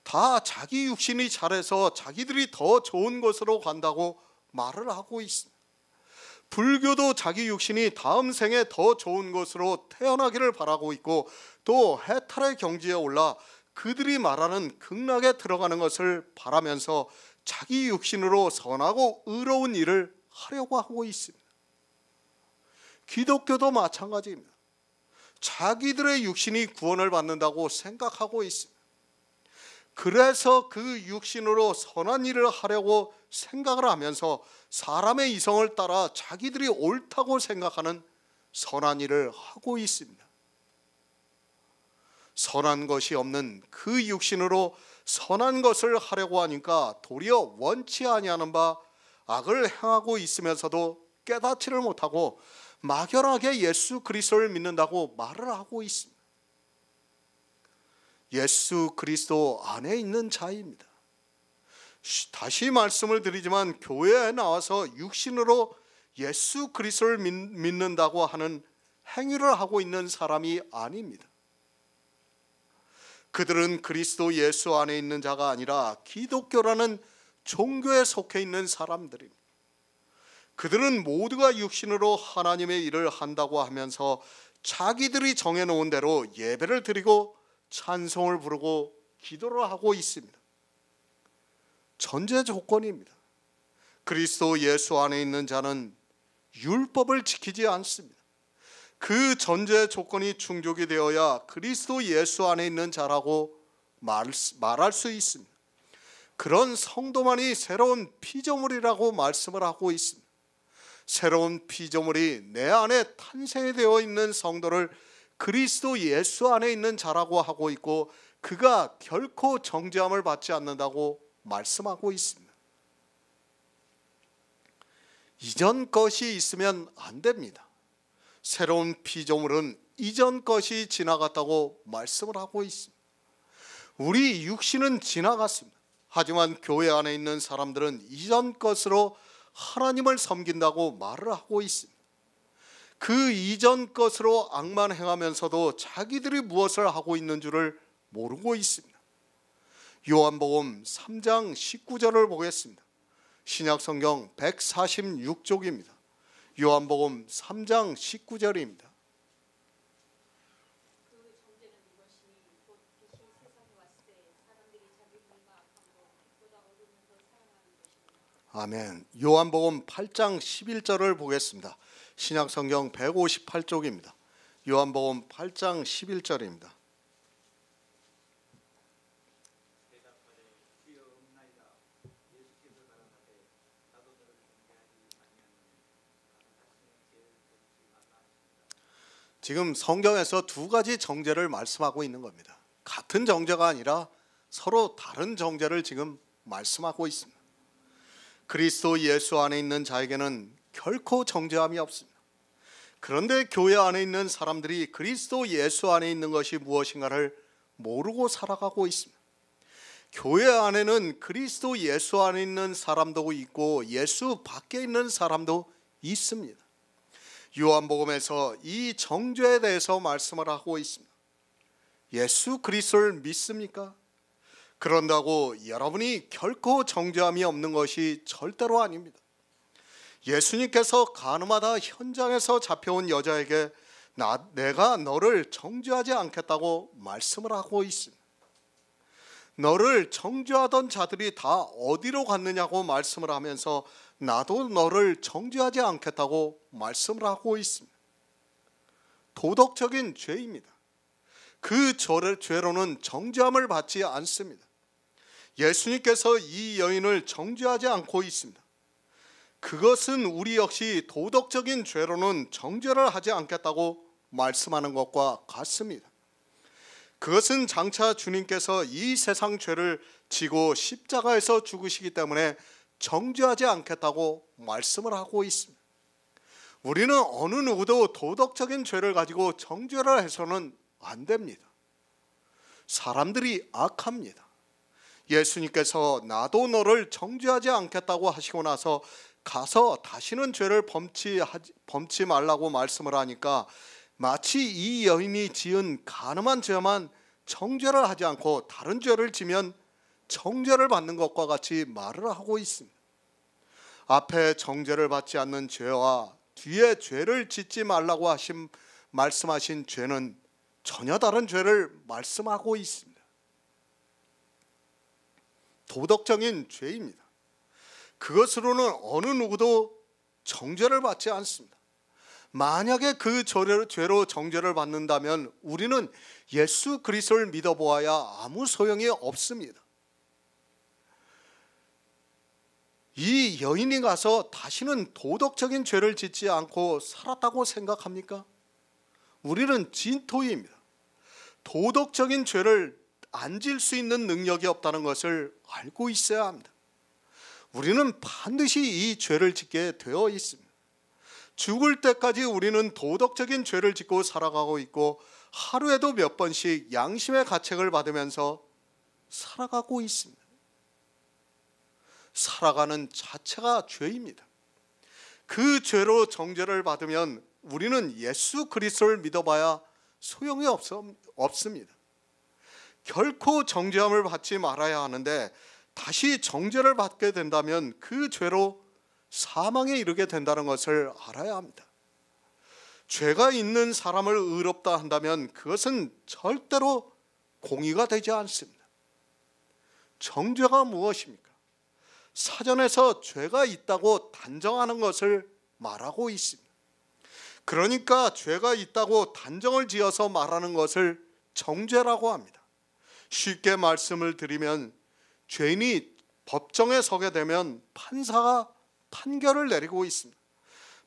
다 자기 육신이 잘해서 자기들이 더 좋은 곳으로 간다고 말을 하고 있습니다. 불교도 자기 육신이 다음 생에 더 좋은 곳으로 태어나기를 바라고 있고, 또 해탈의 경지에 올라 그들이 말하는 극락에 들어가는 것을 바라면서 자기 육신으로 선하고 의로운 일을 하려고 하고 있습니다. 기독교도 마찬가지입니다. 자기들의 육신이 구원을 받는다고 생각하고 있습니다. 그래서 그 육신으로 선한 일을 하려고 생각을 하면서 사람의 이성을 따라 자기들이 옳다고 생각하는 선한 일을 하고 있습니다. 선한 것이 없는 그 육신으로 선한 것을 하려고 하니까 도리어 원치 아니하는 바 악을 행하고 있으면서도 깨닫지를 못하고 막연하게 예수 그리스도를 믿는다고 말을 하고 있습니다. 예수 그리스도 안에 있는 자입니다. 다시 말씀을 드리지만 교회에 나와서 육신으로 예수 그리스도를 믿는다고 하는 행위를 하고 있는 사람이 아닙니다. 그들은 그리스도 예수 안에 있는 자가 아니라 기독교라는 종교에 속해 있는 사람들입니다. 그들은 모두가 육신으로 하나님의 일을 한다고 하면서 자기들이 정해놓은 대로 예배를 드리고 찬송을 부르고 기도를 하고 있습니다. 전제 조건입니다. 그리스도 예수 안에 있는 자는 율법을 지키지 않습니다. 그 전제 조건이 충족이 되어야 그리스도 예수 안에 있는 자라고 말할 수 있습니다. 그런 성도만이 새로운 피조물이라고 말씀을 하고 있습니다. 새로운 피조물이 내 안에 탄생이 되어 있는 성도를 그리스도 예수 안에 있는 자라고 하고 있고, 그가 결코 정죄함을 받지 않는다고 말씀하고 있습니다. 이전 것이 있으면 안 됩니다. 새로운 피조물은 이전 것이 지나갔다고 말씀을 하고 있습니다. 우리 육신은 지나갔습니다. 하지만 교회 안에 있는 사람들은 이전 것으로 하나님을 섬긴다고 말을 하고 있습니다. 그 이전 것으로 악만 행하면서도 자기들이 무엇을 하고 있는 줄을 모르고 있습니다. 요한복음 3장 19절을 보겠습니다. 신약성경 146쪽입니다. 요한복음 3장 19절입니다. 아멘. 요한복음 8장 11절을 보겠습니다. 신약성경 158쪽입니다. 요한복음 8장 11절입니다. 지금 성경에서 두 가지 정죄를 말씀하고 있는 겁니다. 같은 정죄가 아니라 서로 다른 정죄를 지금 말씀하고 있습니다. 그리스도 예수 안에 있는 자에게는 결코 정죄함이 없습니다. 그런데 교회 안에 있는 사람들이 그리스도 예수 안에 있는 것이 무엇인가를 모르고 살아가고 있습니다. 교회 안에는 그리스도 예수 안에 있는 사람도 있고 예수 밖에 있는 사람도 있습니다. 요한복음에서 이 정죄에 대해서 말씀을 하고 있습니다. 예수 그리스도를 믿습니까? 그런다고 여러분이 결코 정죄함이 없는 것이 절대로 아닙니다. 예수님께서 가늠하다 현장에서 잡혀온 여자에게 내가 너를 정죄하지 않겠다고 말씀을 하고 있습니다. 너를 정죄하던 자들이 다 어디로 갔느냐고 말씀을 하면서 나도 너를 정죄하지 않겠다고 말씀을 하고 있습니다. 도덕적인 죄입니다. 그 죄로는 정죄함을 받지 않습니다. 예수님께서 이 여인을 정죄하지 않고 있습니다. 그것은 우리 역시 도덕적인 죄로는 정죄를 하지 않겠다고 말씀하는 것과 같습니다. 그것은 장차 주님께서 이 세상 죄를 지고 십자가에서 죽으시기 때문에 정죄하지 않겠다고 말씀을 하고 있습니다. 우리는 어느 누구도 도덕적인 죄를 가지고 정죄를 해서는 안 됩니다. 사람들이 악합니다. 예수님께서 나도 너를 정죄하지 않겠다고 하시고 나서 가서 다시는 죄를 범치 말라고 말씀을 하니까 마치 이 여인이 지은 가늠한 죄만 정죄를 하지 않고 다른 죄를 지면 정죄를 받는 것과 같이 말을 하고 있습니다. 앞에 정죄를 받지 않는 죄와 뒤에 죄를 짓지 말라고 말씀하신 죄는 전혀 다른 죄를 말씀하고 있습니다. 도덕적인 죄입니다. 그것으로는 어느 누구도 정죄를 받지 않습니다. 만약에 그 죄로 정죄를 받는다면 우리는 예수 그리스도를 믿어보아야 아무 소용이 없습니다. 이 여인이 가서 다시는 도덕적인 죄를 짓지 않고 살았다고 생각합니까? 우리는 진토입니다. 도덕적인 죄를 안 질 수 있는 능력이 없다는 것을 알고 있어야 합니다. 우리는 반드시 이 죄를 짓게 되어 있습니다. 죽을 때까지 우리는 도덕적인 죄를 짓고 살아가고 있고 하루에도 몇 번씩 양심의 가책을 받으면서 살아가고 있습니다. 살아가는 자체가 죄입니다. 그 죄로 정죄를 받으면 우리는 예수 그리스도를 믿어봐야 소용이 없습니다. 결코 정죄함을 받지 말아야 하는데 다시 정죄를 받게 된다면 그 죄로 사망에 이르게 된다는 것을 알아야 합니다. 죄가 있는 사람을 의롭다 한다면 그것은 절대로 공의가 되지 않습니다. 정죄가 무엇입니까? 사전에서 죄가 있다고 단정하는 것을 말하고 있습니다. 그러니까 죄가 있다고 단정을 지어서 말하는 것을 정죄라고 합니다. 쉽게 말씀을 드리면 죄인이 법정에 서게 되면 판사가 판결을 내리고 있습니다.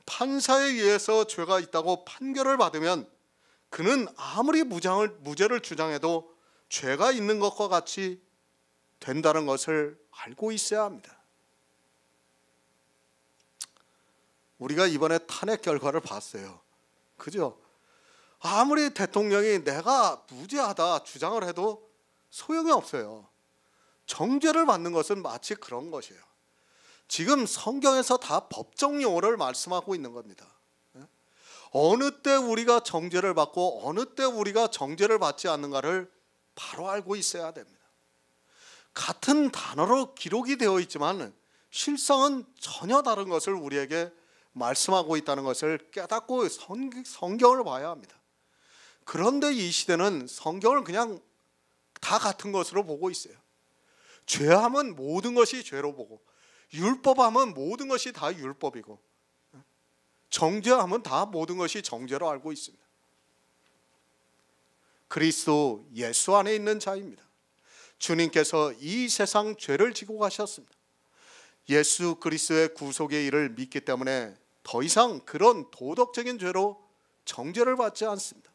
판사에 의해서 죄가 있다고 판결을 받으면 그는 아무리 무죄를 주장해도 죄가 있는 것과 같이 된다는 것을 알고 있어야 합니다. 우리가 이번에 탄핵 결과를 봤어요. 그죠? 아무리 대통령이 내가 무죄하다 주장을 해도 소용이 없어요. 정죄를 받는 것은 마치 그런 것이에요. 지금 성경에서 다 법정 용어를 말씀하고 있는 겁니다. 어느 때 우리가 정죄를 받고 어느 때 우리가 정죄를 받지 않는가를 바로 알고 있어야 됩니다. 같은 단어로 기록이 되어 있지만 실상은 전혀 다른 것을 우리에게 말씀하고 있다는 것을 깨닫고 성경을 봐야 합니다. 그런데 이 시대는 성경을 그냥 다 같은 것으로 보고 있어요. 죄하면 모든 것이 죄로 보고, 율법하면 모든 것이 다 율법이고, 정죄하면 다 모든 것이 정죄로 알고 있습니다. 그리스도 예수 안에 있는 자입니다. 주님께서 이 세상 죄를 지고 가셨습니다. 예수 그리스도의 구속의 일을 믿기 때문에 더 이상 그런 도덕적인 죄로 정죄를 받지 않습니다.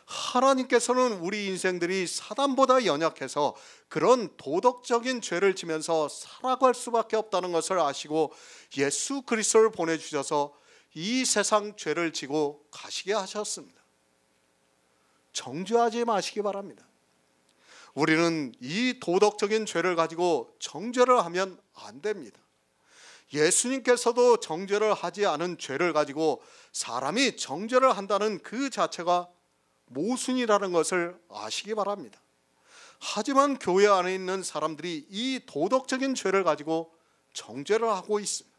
하나님께서는 우리 인생들이 사단보다 연약해서 그런 도덕적인 죄를 지면서 살아갈 수밖에 없다는 것을 아시고 예수 그리스도를 보내주셔서 이 세상 죄를 지고 가시게 하셨습니다. 정죄하지 마시기 바랍니다. 우리는 이 도덕적인 죄를 가지고 정죄를 하면 안 됩니다. 예수님께서도 정죄를 하지 않은 죄를 가지고 사람이 정죄를 한다는 그 자체가 모순이라는 것을 아시기 바랍니다. 하지만 교회 안에 있는 사람들이 이 도덕적인 죄를 가지고 정죄를 하고 있습니다.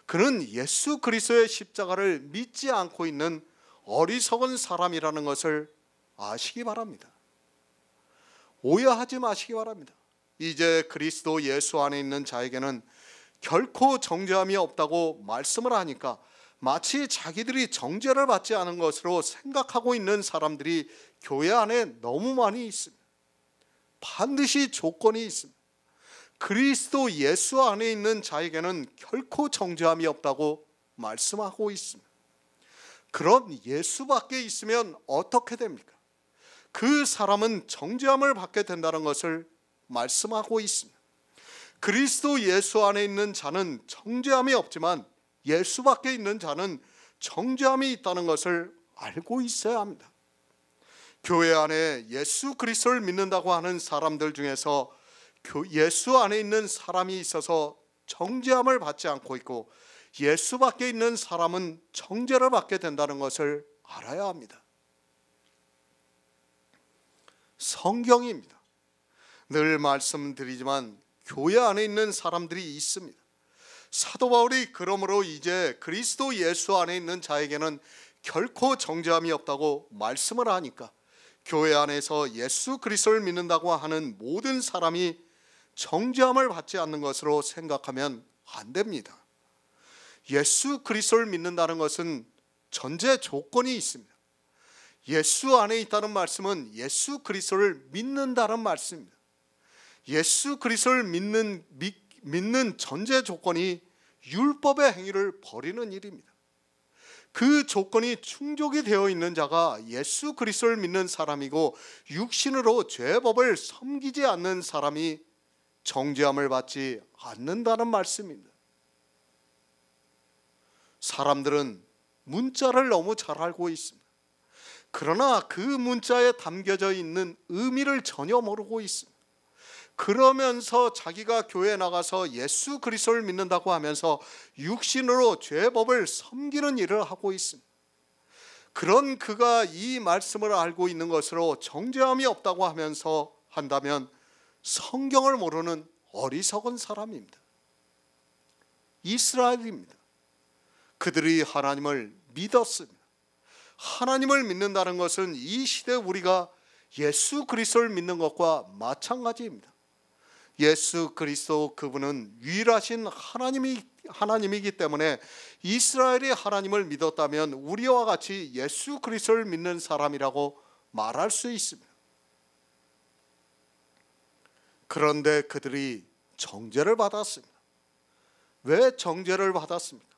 그는 예수 그리스도의 십자가를 믿지 않고 있는 어리석은 사람이라는 것을 아시기 바랍니다. 오해하지 마시기 바랍니다. 이제 그리스도 예수 안에 있는 자에게는 결코 정죄함이 없다고 말씀을 하니까 마치 자기들이 정죄를 받지 않은 것으로 생각하고 있는 사람들이 교회 안에 너무 많이 있습니다. 반드시 조건이 있습니다. 그리스도 예수 안에 있는 자에게는 결코 정죄함이 없다고 말씀하고 있습니다. 그럼 예수 밖에 있으면 어떻게 됩니까? 그 사람은 정죄함을 받게 된다는 것을 말씀하고 있습니다. 그리스도 예수 안에 있는 자는 정죄함이 없지만 예수 밖에 있는 자는 정죄함이 있다는 것을 알고 있어야 합니다. 교회 안에 예수 그리스도를 믿는다고 하는 사람들 중에서 예수 안에 있는 사람이 있어서 정죄함을 받지 않고 있고 예수 밖에 있는 사람은 정죄를 받게 된다는 것을 알아야 합니다. 성경입니다. 늘 말씀드리지만 교회 안에 있는 사람들이 있습니다. 사도 바울이 그러므로 이제 그리스도 예수 안에 있는 자에게는 결코 정죄함이 없다고 말씀을 하니까 교회 안에서 예수 그리스도를 믿는다고 하는 모든 사람이 정죄함을 받지 않는 것으로 생각하면 안 됩니다. 예수 그리스도를 믿는다는 것은 전제 조건이 있습니다. 예수 안에 있다는 말씀은 예수 그리스도를 믿는다는 말씀입니다. 예수 그리스도를 믿는 전제 조건이 율법의 행위를 버리는 일입니다. 그 조건이 충족이 되어 있는 자가 예수 그리스도를 믿는 사람이고 육신으로 죄법을 섬기지 않는 사람이 정죄함을 받지 않는다는 말씀입니다. 사람들은 문자를 너무 잘 알고 있습니다. 그러나 그 문자에 담겨져 있는 의미를 전혀 모르고 있습니다. 그러면서 자기가 교회에 나가서 예수 그리스도를 믿는다고 하면서 육신으로 죄법을 섬기는 일을 하고 있습니다. 그런 그가 이 말씀을 알고 있는 것으로 정죄함이 없다고 하면서 한다면 성경을 모르는 어리석은 사람입니다. 이스라엘입니다. 그들이 하나님을 믿었습니다. 하나님을 믿는다는 것은 이 시대 우리가 예수 그리스도를 믿는 것과 마찬가지입니다. 예수 그리스도 그분은 유일하신 하나님이기 때문에 이스라엘이 하나님을 믿었다면 우리와 같이 예수 그리스도를 믿는 사람이라고 말할 수 있습니다. 그런데 그들이 정죄를 받았습니다. 왜 정죄를 받았습니까?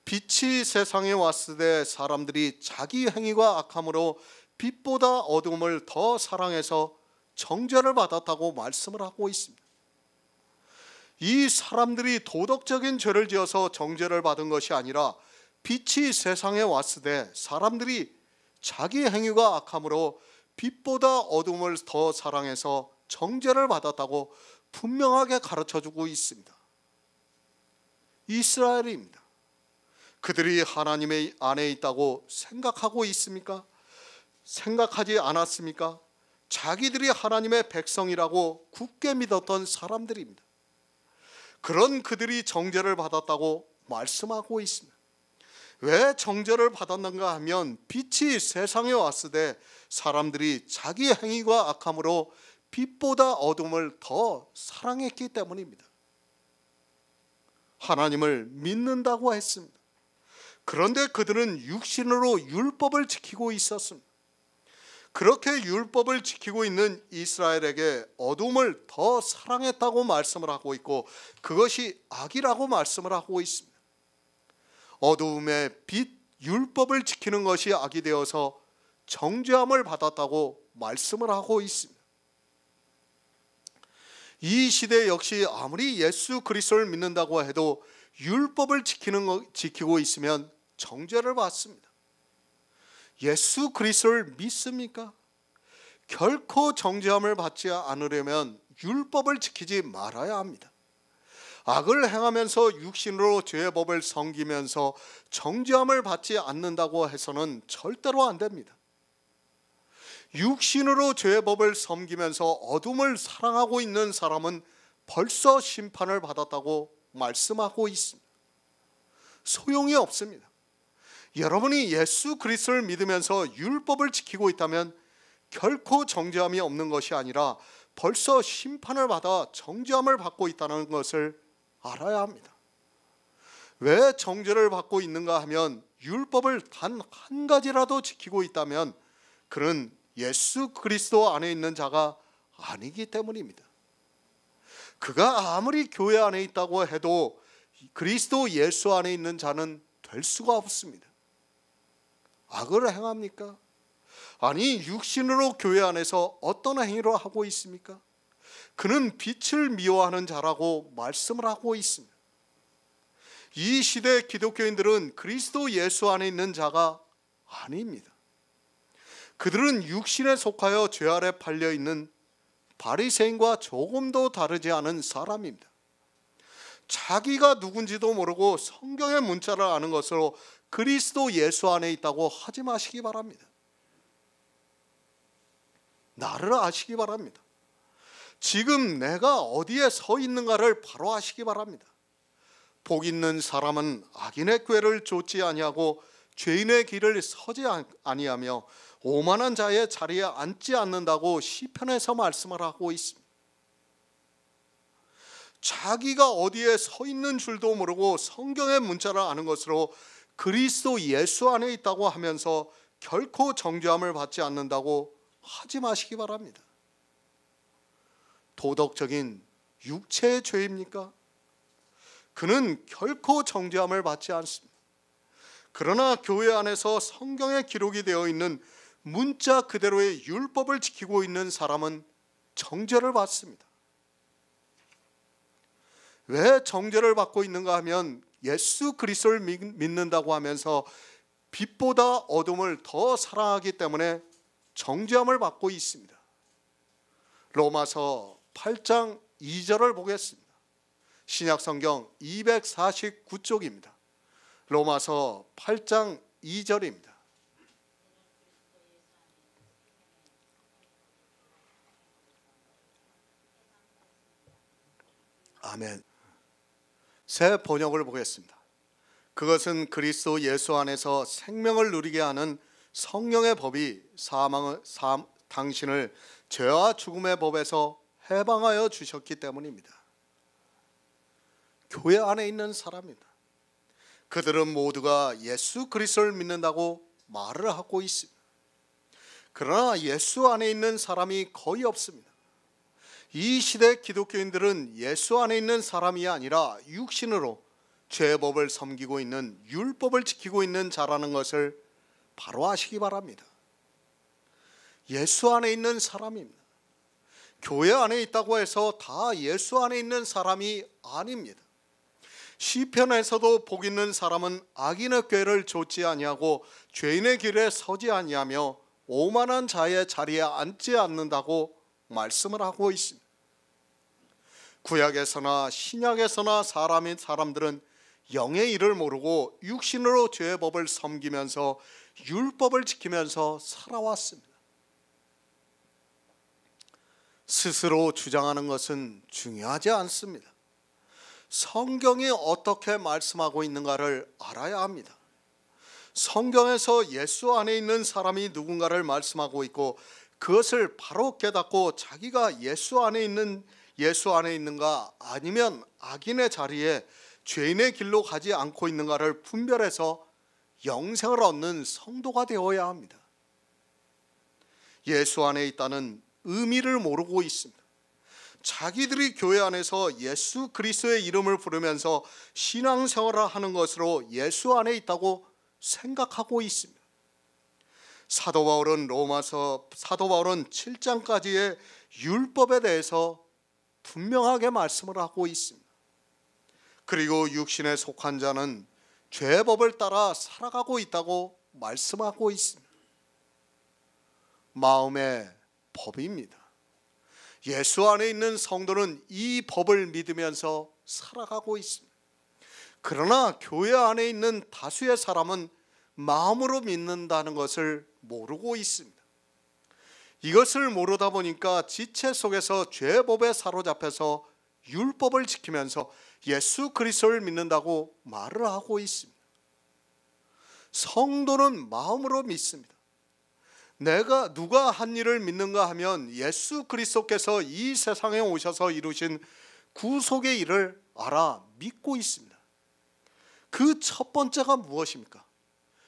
빛이 세상에 왔을 때 사람들이 자기 행위가 악함으로 빛보다 어둠을 더 사랑해서 정죄를 받았다고 말씀을 하고 있습니다. 이 사람들이 도덕적인 죄를 지어서 정죄를 받은 것이 아니라 빛이 세상에 왔을 때 사람들이 자기 행위가 악함으로 빛보다 어둠을 더 사랑해서 정죄를 받았다고 분명하게 가르쳐주고 있습니다. 이스라엘입니다. 그들이 하나님의 안에 있다고 생각하고 있습니까? 생각하지 않았습니까? 자기들이 하나님의 백성이라고 굳게 믿었던 사람들입니다. 그런 그들이 정죄를 받았다고 말씀하고 있습니다. 왜 정죄를 받았는가 하면 빛이 세상에 왔을 때 사람들이 자기 행위와 악함으로 빛보다 어둠을 더 사랑했기 때문입니다. 하나님을 믿는다고 했습니다. 그런데 그들은 육신으로 율법을 지키고 있었습니다. 그렇게 율법을 지키고 있는 이스라엘에게 어둠을 더 사랑했다고 말씀을 하고 있고 그것이 악이라고 말씀을 하고 있습니다. 어두움의 빛, 율법을 지키는 것이 악이 되어서 정죄함을 받았다고 말씀을 하고 있습니다. 이 시대 역시 아무리 예수 그리스도를 믿는다고 해도 율법을 지키고 있으면 정죄를 받습니다. 예수 그리스도를 믿습니까? 결코 정죄함을 받지 않으려면 율법을 지키지 말아야 합니다. 악을 행하면서 육신으로 죄의 법을 섬기면서 정죄함을 받지 않는다고 해서는 절대로 안 됩니다. 육신으로 죄의 법을 섬기면서 어둠을 사랑하고 있는 사람은 벌써 심판을 받았다고 말씀하고 있습니다. 소용이 없습니다. 여러분이 예수 그리스도를 믿으면서 율법을 지키고 있다면 결코 정죄함이 없는 것이 아니라 벌써 심판을 받아 정죄함을 받고 있다는 것을 알아야 합니다. 왜 정죄를 받고 있는가 하면 율법을 단 한 가지라도 지키고 있다면 그는 예수 그리스도 안에 있는 자가 아니기 때문입니다. 그가 아무리 교회 안에 있다고 해도 그리스도 예수 안에 있는 자는 될 수가 없습니다. 악을 행합니까? 아니 육신으로 교회 안에서 어떤 행위를 하고 있습니까? 그는 빛을 미워하는 자라고 말씀을 하고 있습니다. 이 시대 기독교인들은 그리스도 예수 안에 있는 자가 아닙니다. 그들은 육신에 속하여 죄 아래 팔려 있는 바리새인과 조금도 다르지 않은 사람입니다. 자기가 누군지도 모르고 성경의 문자를 아는 것으로 그리스도 예수 안에 있다고 하지 마시기 바랍니다. 나를 아시기 바랍니다. 지금 내가 어디에 서 있는가를 바로 아시기 바랍니다. 복 있는 사람은 악인의 꾀를 좇지 아니하고 죄인의 길을 서지 아니하며 오만한 자의 자리에 앉지 않는다고 시편에서 말씀을 하고 있습니다. 자기가 어디에 서 있는 줄도 모르고 성경의 문자를 아는 것으로 그리스도 예수 안에 있다고 하면서 결코 정죄함을 받지 않는다고 하지 마시기 바랍니다. 도덕적인 육체의 죄입니까? 그는 결코 정죄함을 받지 않습니다. 그러나 교회 안에서 성경에 기록이 되어 있는 문자 그대로의 율법을 지키고 있는 사람은 정죄를 받습니다. 왜 정죄를 받고 있는가 하면 예수 그리스도를 믿는다고 하면서 빛보다 어둠을 더 사랑하기 때문에 정죄함을 받고 있습니다. 로마서 8장 2절을 보겠습니다. 신약성경 249쪽입니다. 로마서 8장 2절입니다. 아멘. 새 번역을 보겠습니다. 그것은 그리스도 예수 안에서 생명을 누리게 하는 성령의 법이 당신을 죄와 죽음의 법에서 해방하여 주셨기 때문입니다. 교회 안에 있는 사람입니다. 그들은 모두가 예수 그리스도를 믿는다고 말을 하고 있습니다. 그러나 예수 안에 있는 사람이 거의 없습니다. 이 시대 기독교인들은 예수 안에 있는 사람이 아니라 육신으로 죄의 법을 섬기고 있는 율법을 지키고 있는 자라는 것을 바로 아시기 바랍니다. 예수 안에 있는 사람입니다. 교회 안에 있다고 해서 다 예수 안에 있는 사람이 아닙니다. 시편에서도 복 있는 사람은 악인의 꾀를 좇지 아니하고 죄인의 길에 서지 아니하며 오만한 자의 자리에 앉지 않는다고 말씀을 하고 있습니다. 구약에서나 신약에서나 사람들은 영의 일을 모르고 육신으로 죄의 법을 섬기면서 율법을 지키면서 살아왔습니다. 스스로 주장하는 것은 중요하지 않습니다. 성경이 어떻게 말씀하고 있는가를 알아야 합니다. 성경에서 예수 안에 있는 사람이 누군가를 말씀하고 있고 그것을 바로 깨닫고 자기가 예수 안에 있는가 아니면 악인의 자리에 죄인의 길로 가지 않고 있는가를 분별해서 영생을 얻는 성도가 되어야 합니다. 예수 안에 있다는 의미를 모르고 있습니다. 자기들이 교회 안에서 예수 그리스도의 이름을 부르면서 신앙생활을 하는 것으로 예수 안에 있다고 생각하고 있습니다. 사도 바울은 7장까지의 율법에 대해서 분명하게 말씀을 하고 있습니다. 그리고 육신에 속한 자는 죄의 법을 따라 살아가고 있다고 말씀하고 있습니다. 마음의 법입니다. 예수 안에 있는 성도는 이 법을 믿으면서 살아가고 있습니다. 그러나 교회 안에 있는 다수의 사람은 마음으로 믿는다는 것을 모르고 있습니다. 이것을 모르다 보니까 지체 속에서 죄의 법에 사로잡혀서 율법을 지키면서 예수 그리스도를 믿는다고 말을 하고 있습니다. 성도는 마음으로 믿습니다. 내가 누가 한 일을 믿는가 하면 예수 그리스도께서 이 세상에 오셔서 이루신 구속의 일을 알아 믿고 있습니다. 그 첫 번째가 무엇입니까?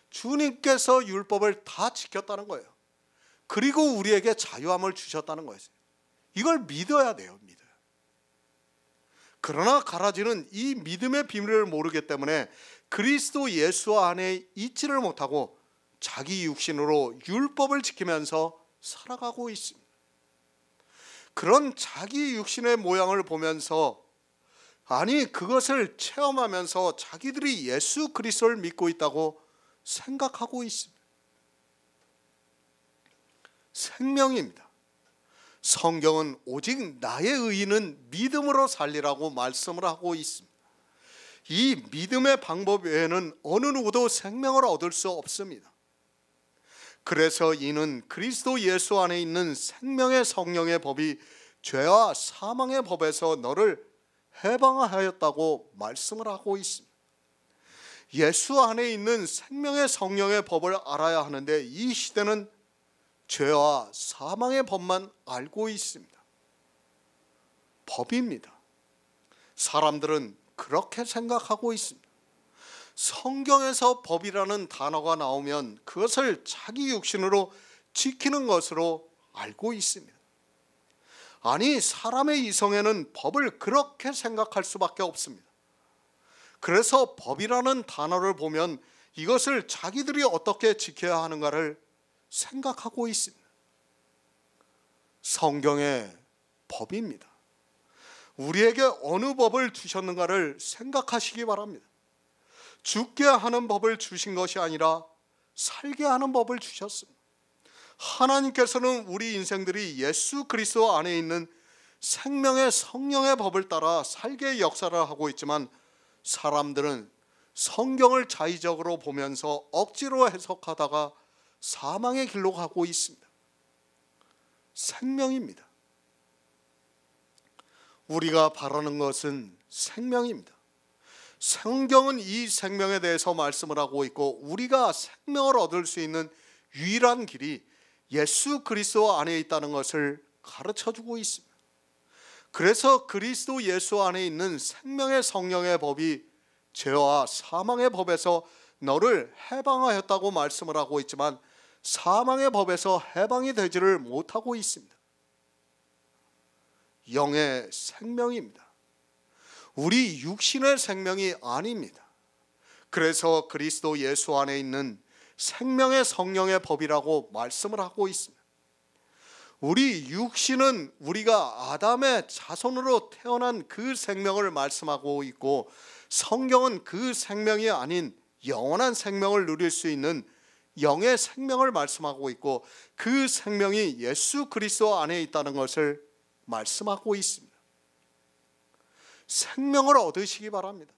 주님께서 율법을 다 지켰다는 거예요. 그리고 우리에게 자유함을 주셨다는 거예요. 이걸 믿어야 돼요. 믿어요. 그러나 가라지는 이 믿음의 비밀을 모르기 때문에 그리스도 예수 안에 있지를 못하고 자기 육신으로 율법을 지키면서 살아가고 있습니다. 그런 자기 육신의 모양을 보면서 그것을 체험하면서 자기들이 예수 그리스도를 믿고 있다고 생각하고 있습니다. 생명입니다. 성경은 오직 나의 의인은 믿음으로 살리라고 말씀을 하고 있습니다. 이 믿음의 방법 외에는 어느 누구도 생명을 얻을 수 없습니다. 그래서 이는 그리스도 예수 안에 있는 생명의 성령의 법이 죄와 사망의 법에서 너를 해방하였다고 말씀을 하고 있습니다. 예수 안에 있는 생명의 성령의 법을 알아야 하는데 이 시대는 죄와 사망의 법만 알고 있습니다. 법입니다. 사람들은 그렇게 생각하고 있습니다. 성경에서 법이라는 단어가 나오면 그것을 자기 육신으로 지키는 것으로 알고 있습니다. 사람의 이성에는 법을 그렇게 생각할 수밖에 없습니다. 그래서 법이라는 단어를 보면 이것을 자기들이 어떻게 지켜야 하는가를 생각하고 있습니다. 성경의 법입니다. 우리에게 어느 법을 주셨는가를 생각하시기 바랍니다. 죽게 하는 법을 주신 것이 아니라 살게 하는 법을 주셨습니다. 하나님께서는 우리 인생들이 예수 그리스도 안에 있는 생명의 성령의 법을 따라 살게 역사를 하고 있지만 사람들은 성경을 자의적으로 보면서 억지로 해석하다가 사망의 길로 가고 있습니다. 생명입니다. 우리가 바라는 것은 생명입니다. 성경은 이 생명에 대해서 말씀을 하고 있고 우리가 생명을 얻을 수 있는 유일한 길이 예수 그리스도 안에 있다는 것을 가르쳐주고 있습니다. 그래서 그리스도 예수 안에 있는 생명의 성령의 법이 죄와 사망의 법에서 너를 해방하였다고 말씀을 하고 있지만 사망의 법에서 해방이 되지를 못하고 있습니다. 영의 생명입니다. 우리 육신의 생명이 아닙니다. 그래서 그리스도 예수 안에 있는 생명의 성령의 법이라고 말씀을 하고 있습니다. 우리 육신은 우리가 아담의 자손으로 태어난 그 생명을 말씀하고 있고 성경은 그 생명이 아닌 영원한 생명을 누릴 수 있는 영의 생명을 말씀하고 있고 그 생명이 예수 그리스도 안에 있다는 것을 말씀하고 있습니다. 생명을 얻으시기 바랍니다.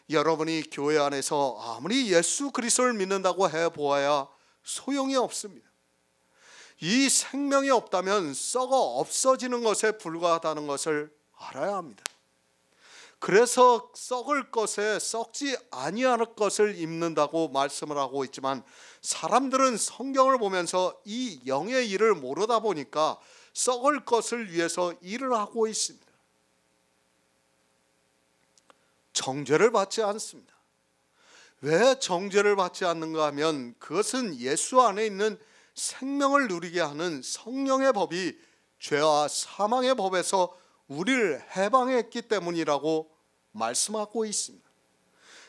여러분이 교회 안에서 아무리 예수 그리스도를 믿는다고 해보아야 소용이 없습니다. 이 생명이 없다면 썩어 없어지는 것에 불과하다는 것을 알아야 합니다. 그래서 썩을 것에 썩지 아니할 것을 입는다고 말씀을 하고 있지만, 사람들은 성경을 보면서 이 영의 일을 모르다 보니까 썩을 것을 위해서 일을 하고 있습니다. 정죄를 받지 않습니다. 왜 정죄를 받지 않는가 하면, 그것은 예수 안에 있는 생명을 누리게 하는 성령의 법이 죄와 사망의 법에서 우리를 해방했기 때문이라고 말씀하고 있습니다.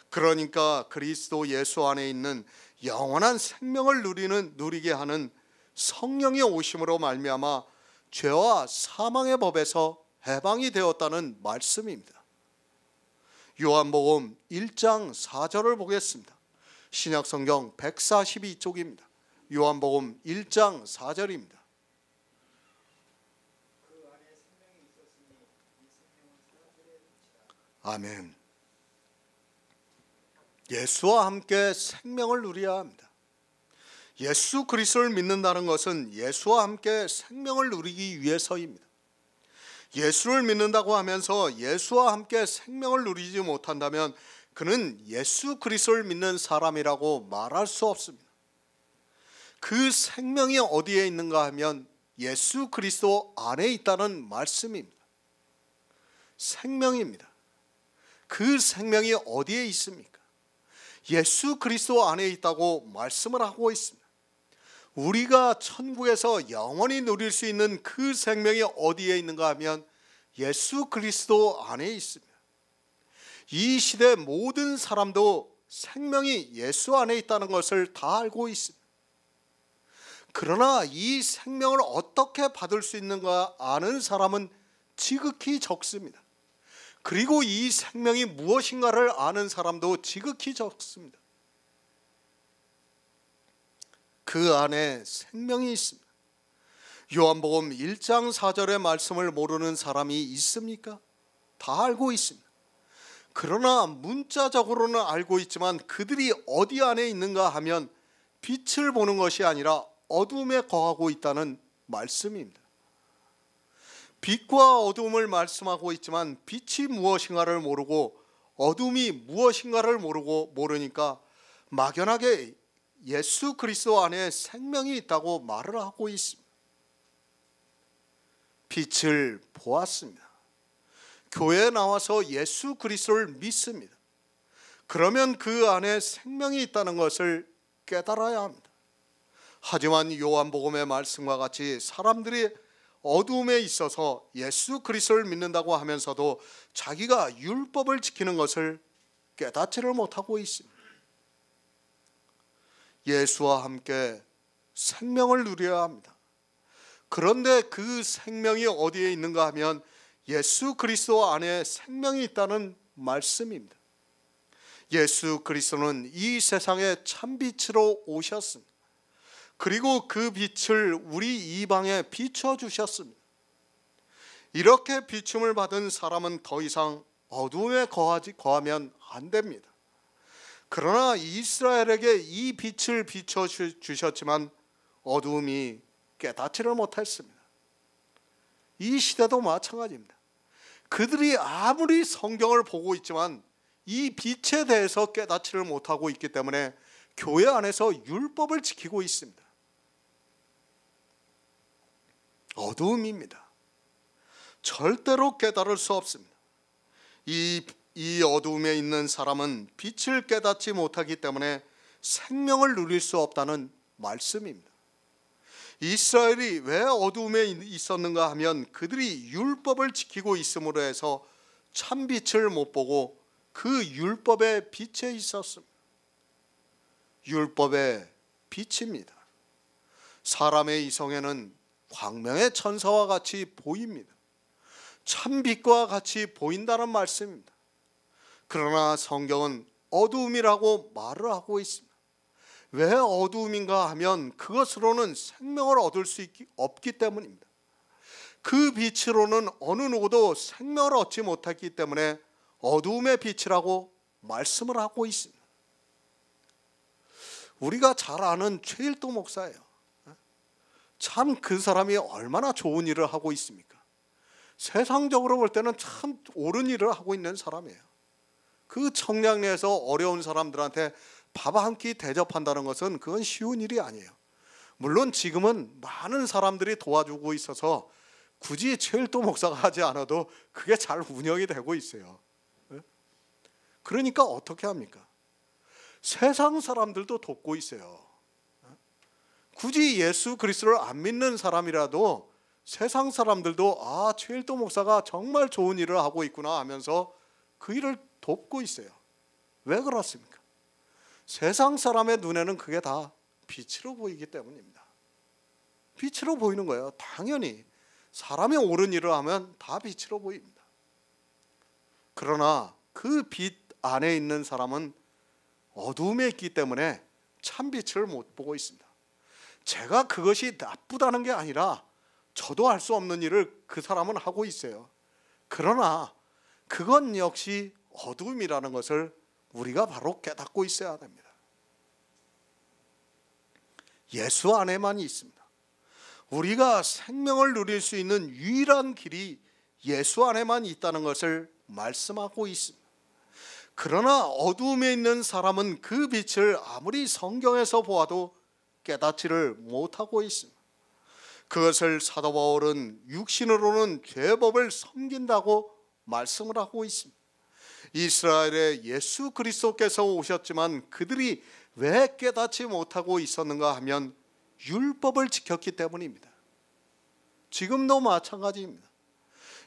그러니까 그리스도 예수 안에 있는 영원한 생명을 누리게 하는 성령의 오심으로 말미암아 죄와 사망의 법에서 해방이 되었다는 말씀입니다. 요한복음 1장 4절을 보겠습니다. 신약성경 142쪽입니다. 요한복음 1장 4절입니다. 아멘. 예수와 함께 생명을 누려야 합니다. 예수 그리스도를 믿는다는 것은 예수와 함께 생명을 누리기 위해서입니다. 예수를 믿는다고 하면서 예수와 함께 생명을 누리지 못한다면 그는 예수 그리스도를 믿는 사람이라고 말할 수 없습니다. 그 생명이 어디에 있는가 하면 예수 그리스도 안에 있다는 말씀입니다. 생명입니다. 그 생명이 어디에 있습니까? 예수 그리스도 안에 있다고 말씀을 하고 있습니다. 우리가 천국에서 영원히 누릴 수 있는 그 생명이 어디에 있는가 하면 예수 그리스도 안에 있습니다. 이 시대 모든 사람도 생명이 예수 안에 있다는 것을 다 알고 있습니다. 그러나 이 생명을 어떻게 받을 수 있는가 아는 사람은 지극히 적습니다. 그리고 이 생명이 무엇인가를 아는 사람도 지극히 적습니다. 그 안에 생명이 있습니다. 요한복음 1장 4절의 말씀을 모르는 사람이 있습니까? 다 알고 있습니다. 그러나 문자적으로는 알고 있지만 그들이 어디 안에 있는가 하면 빛을 보는 것이 아니라 어둠에 거하고 있다는 말씀입니다. 빛과 어둠을 말씀하고 있지만 빛이 무엇인가를 모르고 어둠이 무엇인가를 모르니까 막연하게 예수 그리스도 안에 생명이 있다고 말을 하고 있습니다. 빛을 보았습니다. 교회에 나와서 예수 그리스도를 믿습니다. 그러면 그 안에 생명이 있다는 것을 깨달아야 합니다. 하지만 요한복음의 말씀과 같이 사람들이 어두움에 있어서 예수 그리스도를 믿는다고 하면서도 자기가 율법을 지키는 것을 깨닫지를 못하고 있습니다. 예수와 함께 생명을 누려야 합니다. 그런데 그 생명이 어디에 있는가 하면 예수 그리스도 안에 생명이 있다는 말씀입니다. 예수 그리스도는 이 세상에 참빛으로 오셨습니다. 그리고 그 빛을 우리 이방에 비춰주셨습니다. 이렇게 비춤을 받은 사람은 더 이상 어두움에 거하면 안 됩니다. 그러나 이스라엘에게 이 빛을 비춰주셨지만 어두움이 깨닫지를 못했습니다. 이 시대도 마찬가지입니다. 그들이 아무리 성경을 보고 있지만 이 빛에 대해서 깨닫지를 못하고 있기 때문에 교회 안에서 율법을 지키고 있습니다. 어두움입니다. 절대로 깨달을 수 없습니다. 이 어두움에 있는 사람은 빛을 깨닫지 못하기 때문에 생명을 누릴 수 없다는 말씀입니다. 이스라엘이 왜 어두움에 있었는가 하면 그들이 율법을 지키고 있음으로 해서 참빛을 못 보고 그 율법의 빛에 있었습니다. 율법의 빛입니다. 사람의 이성에는 광명의 천사와 같이 보입니다. 참빛과 같이 보인다는 말씀입니다. 그러나 성경은 어두움이라고 말을 하고 있습니다. 왜 어두움인가 하면 그것으로는 생명을 얻을 수 없기 때문입니다. 그 빛으로는 어느 누구도 생명을 얻지 못했기 때문에 어두움의 빛이라고 말씀을 하고 있습니다. 우리가 잘 아는 최일도 목사예요. 참 그 사람이 얼마나 좋은 일을 하고 있습니까? 세상적으로 볼 때는 참 옳은 일을 하고 있는 사람이에요. 그 청량리에서 어려운 사람들한테 밥 한 끼 대접한다는 것은 그건 쉬운 일이 아니에요. 물론 지금은 많은 사람들이 도와주고 있어서 굳이 최일도 목사가 하지 않아도 그게 잘 운영이 되고 있어요. 그러니까 어떻게 합니까? 세상 사람들도 돕고 있어요. 굳이 예수 그리스도를 안 믿는 사람이라도 세상 사람들도 최일도 목사가 정말 좋은 일을 하고 있구나 하면서 그 일을 돕고 있어요. 왜 그렇습니까? 세상 사람의 눈에는 그게 다 빛으로 보이기 때문입니다. 빛으로 보이는 거예요. 당연히 사람이 옳은 일을 하면 다 빛으로 보입니다. 그러나 그 빛 안에 있는 사람은 어두움에 있기 때문에 참 빛을 못 보고 있습니다. 제가 그것이 나쁘다는 게 아니라 저도 알 수 없는 일을 그 사람은 하고 있어요. 그러나 그건 역시 어두움이라는 것을 우리가 바로 깨닫고 있어야 됩니다. 예수 안에만 있습니다. 우리가 생명을 누릴 수 있는 유일한 길이 예수 안에만 있다는 것을 말씀하고 있습니다. 그러나 어두움에 있는 사람은 그 빛을 아무리 성경에서 보아도 깨닫지를 못하고 있습니다. 그것을 사도 바울은 육신으로는 죄법을 섬긴다고 말씀을 하고 있습니다. 이스라엘에 예수 그리스도께서 오셨지만 그들이 왜 깨닫지 못하고 있었는가 하면 율법을 지켰기 때문입니다. 지금도 마찬가지입니다.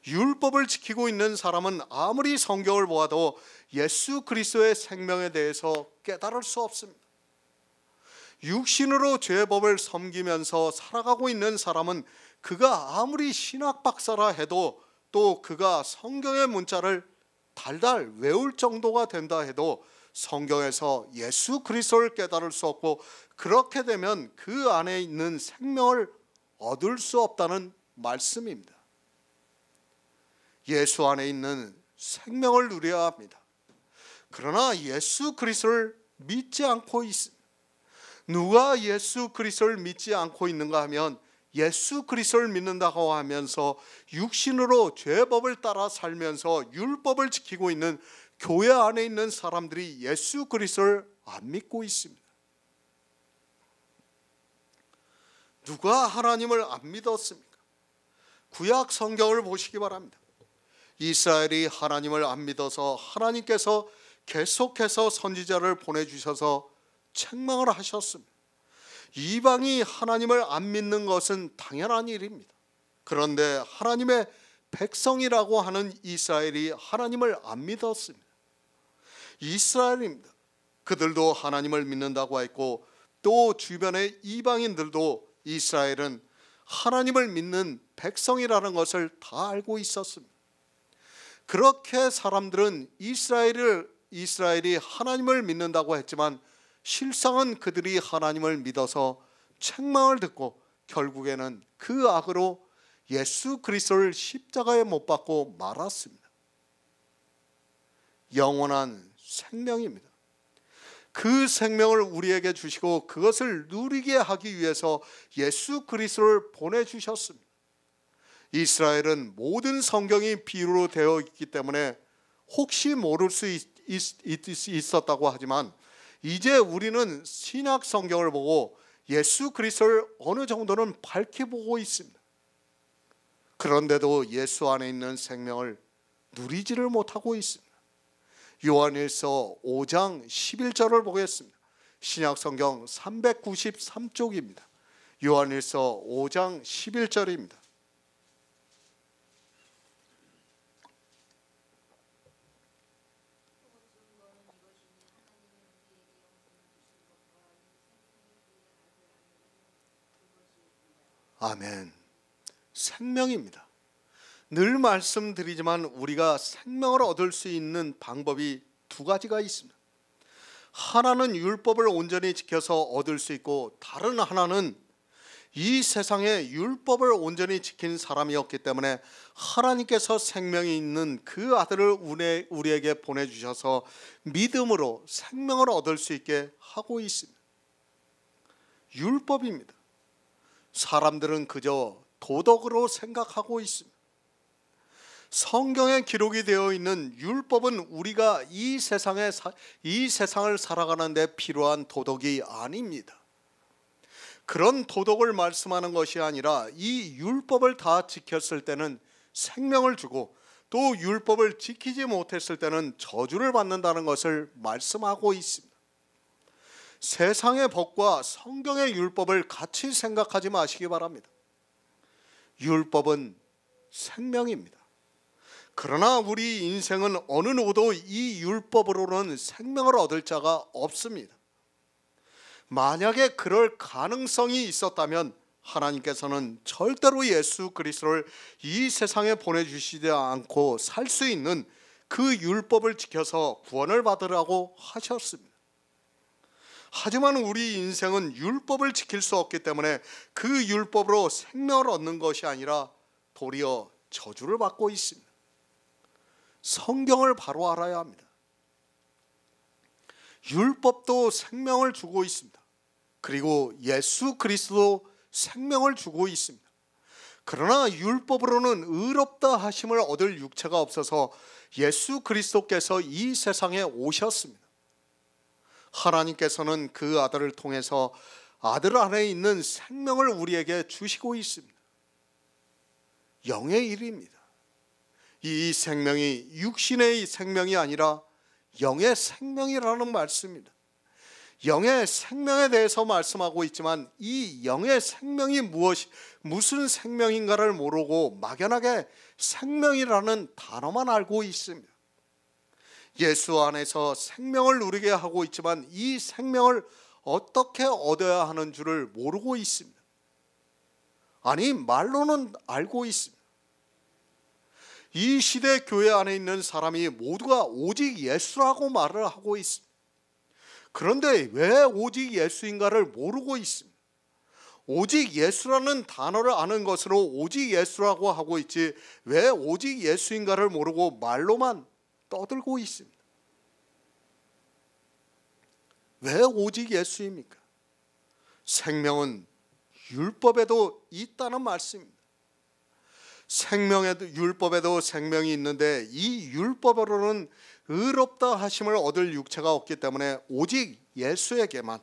율법을 지키고 있는 사람은 아무리 성경을 보아도 예수 그리스도의 생명에 대해서 깨달을 수 없습니다. 육신으로 죄법을 섬기면서 살아가고 있는 사람은 그가 아무리 신학 박사라 해도 또 그가 성경의 문자를 달달 외울 정도가 된다 해도 성경에서 예수 그리스도를 깨달을 수 없고 그렇게 되면 그 안에 있는 생명을 얻을 수 없다는 말씀입니다. 예수 안에 있는 생명을 누려야 합니다. 그러나 예수 그리스도를 믿지 않고 있습니다. 누가 예수 그리스도를 믿지 않고 있는가 하면 예수 그리스도를 믿는다고 하면서 육신으로 죄법을 따라 살면서 율법을 지키고 있는 교회 안에 있는 사람들이 예수 그리스도를 안 믿고 있습니다. 누가 하나님을 안 믿었습니까? 구약 성경을 보시기 바랍니다. 이스라엘이 하나님을 안 믿어서 하나님께서 계속해서 선지자를 보내주셔서 책망을 하셨습니다. 이방이 하나님을 안 믿는 것은 당연한 일입니다. 그런데 하나님의 백성이라고 하는 이스라엘이 하나님을 안 믿었습니다. 이스라엘입니다. 그들도 하나님을 믿는다고 했고 또 주변의 이방인들도 이스라엘은 하나님을 믿는 백성이라는 것을 다 알고 있었습니다. 그렇게 사람들은 이스라엘이 하나님을 믿는다고 했지만 실상은 그들이 하나님을 믿어서 책망을 듣고 결국에는 그 악으로 예수 그리스도를 십자가에 못 박고 말았습니다. 영원한 생명입니다. 그 생명을 우리에게 주시고 그것을 누리게 하기 위해서 예수 그리스도를 보내주셨습니다. 이스라엘은 모든 성경이 비유로 되어 있기 때문에 혹시 모를 수 있었다고 하지만 이제 우리는 신약 성경을 보고 예수 그리스도를 어느 정도는 밝히 보고 있습니다. 그런데도 예수 안에 있는 생명을 누리지를 못하고 있습니다. 요한일서 5장 11절을 보겠습니다. 신약 성경 393쪽입니다. 요한일서 5장 11절입니다. 아멘. 생명입니다. 늘 말씀드리지만 우리가 생명을 얻을 수 있는 방법이 두 가지가 있습니다. 하나는 율법을 온전히 지켜서 얻을 수 있고 다른 하나는 이 세상에 율법을 온전히 지킨 사람이었기 때문에 하나님께서 생명이 있는 그 아들을 우리에게 보내주셔서 믿음으로 생명을 얻을 수 있게 하고 있습니다. 율법입니다. 사람들은 그저 도덕으로 생각하고 있습니다. 성경에 기록이 되어 있는 율법은 우리가 이 세상을 살아가는 데 필요한 도덕이 아닙니다. 그런 도덕을 말씀하는 것이 아니라 이 율법을 다 지켰을 때는 생명을 주고 또 율법을 지키지 못했을 때는 저주를 받는다는 것을 말씀하고 있습니다. 세상의 법과 성경의 율법을 같이 생각하지 마시기 바랍니다. 율법은 생명입니다. 그러나 우리 인생은 어느 누구도 이 율법으로는 생명을 얻을 자가 없습니다. 만약에 그럴 가능성이 있었다면 하나님께서는 절대로 예수 그리스도를 이 세상에 보내주시지 않고 살 수 있는 그 율법을 지켜서 구원을 받으라고 하셨습니다. 하지만 우리 인생은 율법을 지킬 수 없기 때문에 그 율법으로 생명을 얻는 것이 아니라 도리어 저주를 받고 있습니다. 성경을 바로 알아야 합니다. 율법도 생명을 주고 있습니다. 그리고 예수 그리스도 생명을 주고 있습니다. 그러나 율법으로는 의롭다 하심을 얻을 육체가 없어서 예수 그리스도께서 이 세상에 오셨습니다. 하나님께서는 그 아들을 통해서 아들 안에 있는 생명을 우리에게 주시고 있습니다. 영의 일입니다. 이 생명이 육신의 생명이 아니라 영의 생명이라는 말씀입니다. 영의 생명에 대해서 말씀하고 있지만 이 영의 생명이 무슨 생명인가를 모르고 막연하게 생명이라는 단어만 알고 있습니다. 예수 안에서 생명을 누리게 하고 있지만 이 생명을 어떻게 얻어야 하는 줄을 모르고 있습니다. 아니, 말로는 알고 있습니다. 이 시대 교회 안에 있는 사람이 모두가 오직 예수라고 말을 하고 있습니다. 그런데 왜 오직 예수인가를 모르고 있습니다. 오직 예수라는 단어를 아는 것으로 오직 예수라고 하고 있지 왜 오직 예수인가를 모르고 말로만 떠들고 있습니다. 왜 오직 예수입니까? 생명은 율법에도 있다는 말씀입니다. 율법에도 생명이 있는데 이 율법으로는 의롭다 하심을 얻을 육체가 없기 때문에 오직 예수에게만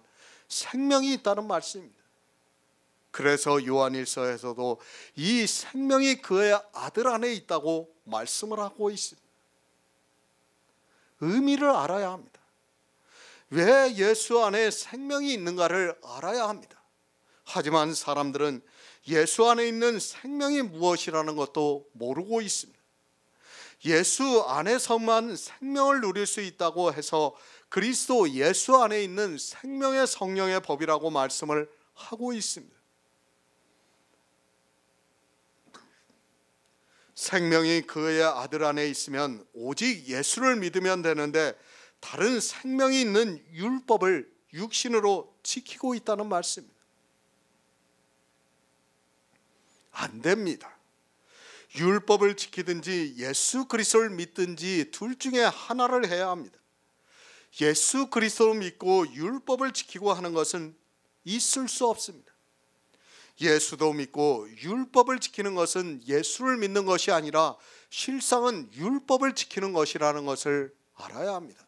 생명이 있다는 말씀입니다. 그래서 요한일서에서도 이 생명이 그의 아들 안에 있다고 말씀을 하고 있습니다. 의미를 알아야 합니다. 왜 예수 안에 생명이 있는가를 알아야 합니다. 하지만 사람들은 예수 안에 있는 생명이 무엇이라는 것도 모르고 있습니다. 예수 안에서만 생명을 누릴 수 있다고 해서 그리스도 예수 안에 있는 생명의 성령의 법이라고 말씀을 하고 있습니다. 생명이 그의 아들 안에 있으면 오직 예수를 믿으면 되는데 다른 생명이 있는 율법을 육신으로 지키고 있다는 말씀입니다. 안 됩니다. 율법을 지키든지 예수 그리스도를 믿든지 둘 중에 하나를 해야 합니다. 예수 그리스도를 믿고 율법을 지키고 하는 것은 있을 수 없습니다. 예수도 믿고 율법을 지키는 것은 예수를 믿는 것이 아니라 실상은 율법을 지키는 것이라는 것을 알아야 합니다.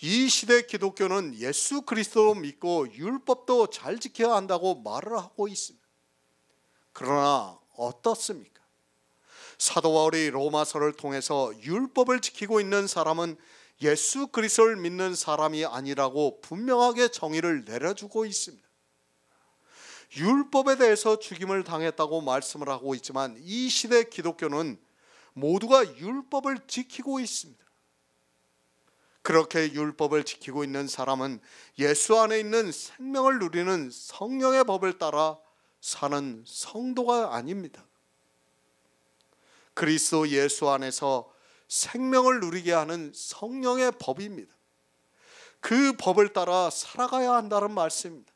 이 시대 기독교는 예수 그리스도를 믿고 율법도 잘 지켜야 한다고 말을 하고 있습니다. 그러나 어떻습니까? 사도 바울이 로마서를 통해서 율법을 지키고 있는 사람은 예수 그리스도를 믿는 사람이 아니라고 분명하게 정의를 내려주고 있습니다. 율법에 대해서 죽임을 당했다고 말씀을 하고 있지만 이 시대 기독교는 모두가 율법을 지키고 있습니다. 그렇게 율법을 지키고 있는 사람은 예수 안에 있는 생명을 누리는 성령의 법을 따라 사는 성도가 아닙니다. 그리스도 예수 안에서 생명을 누리게 하는 성령의 법입니다. 그 법을 따라 살아가야 한다는 말씀입니다.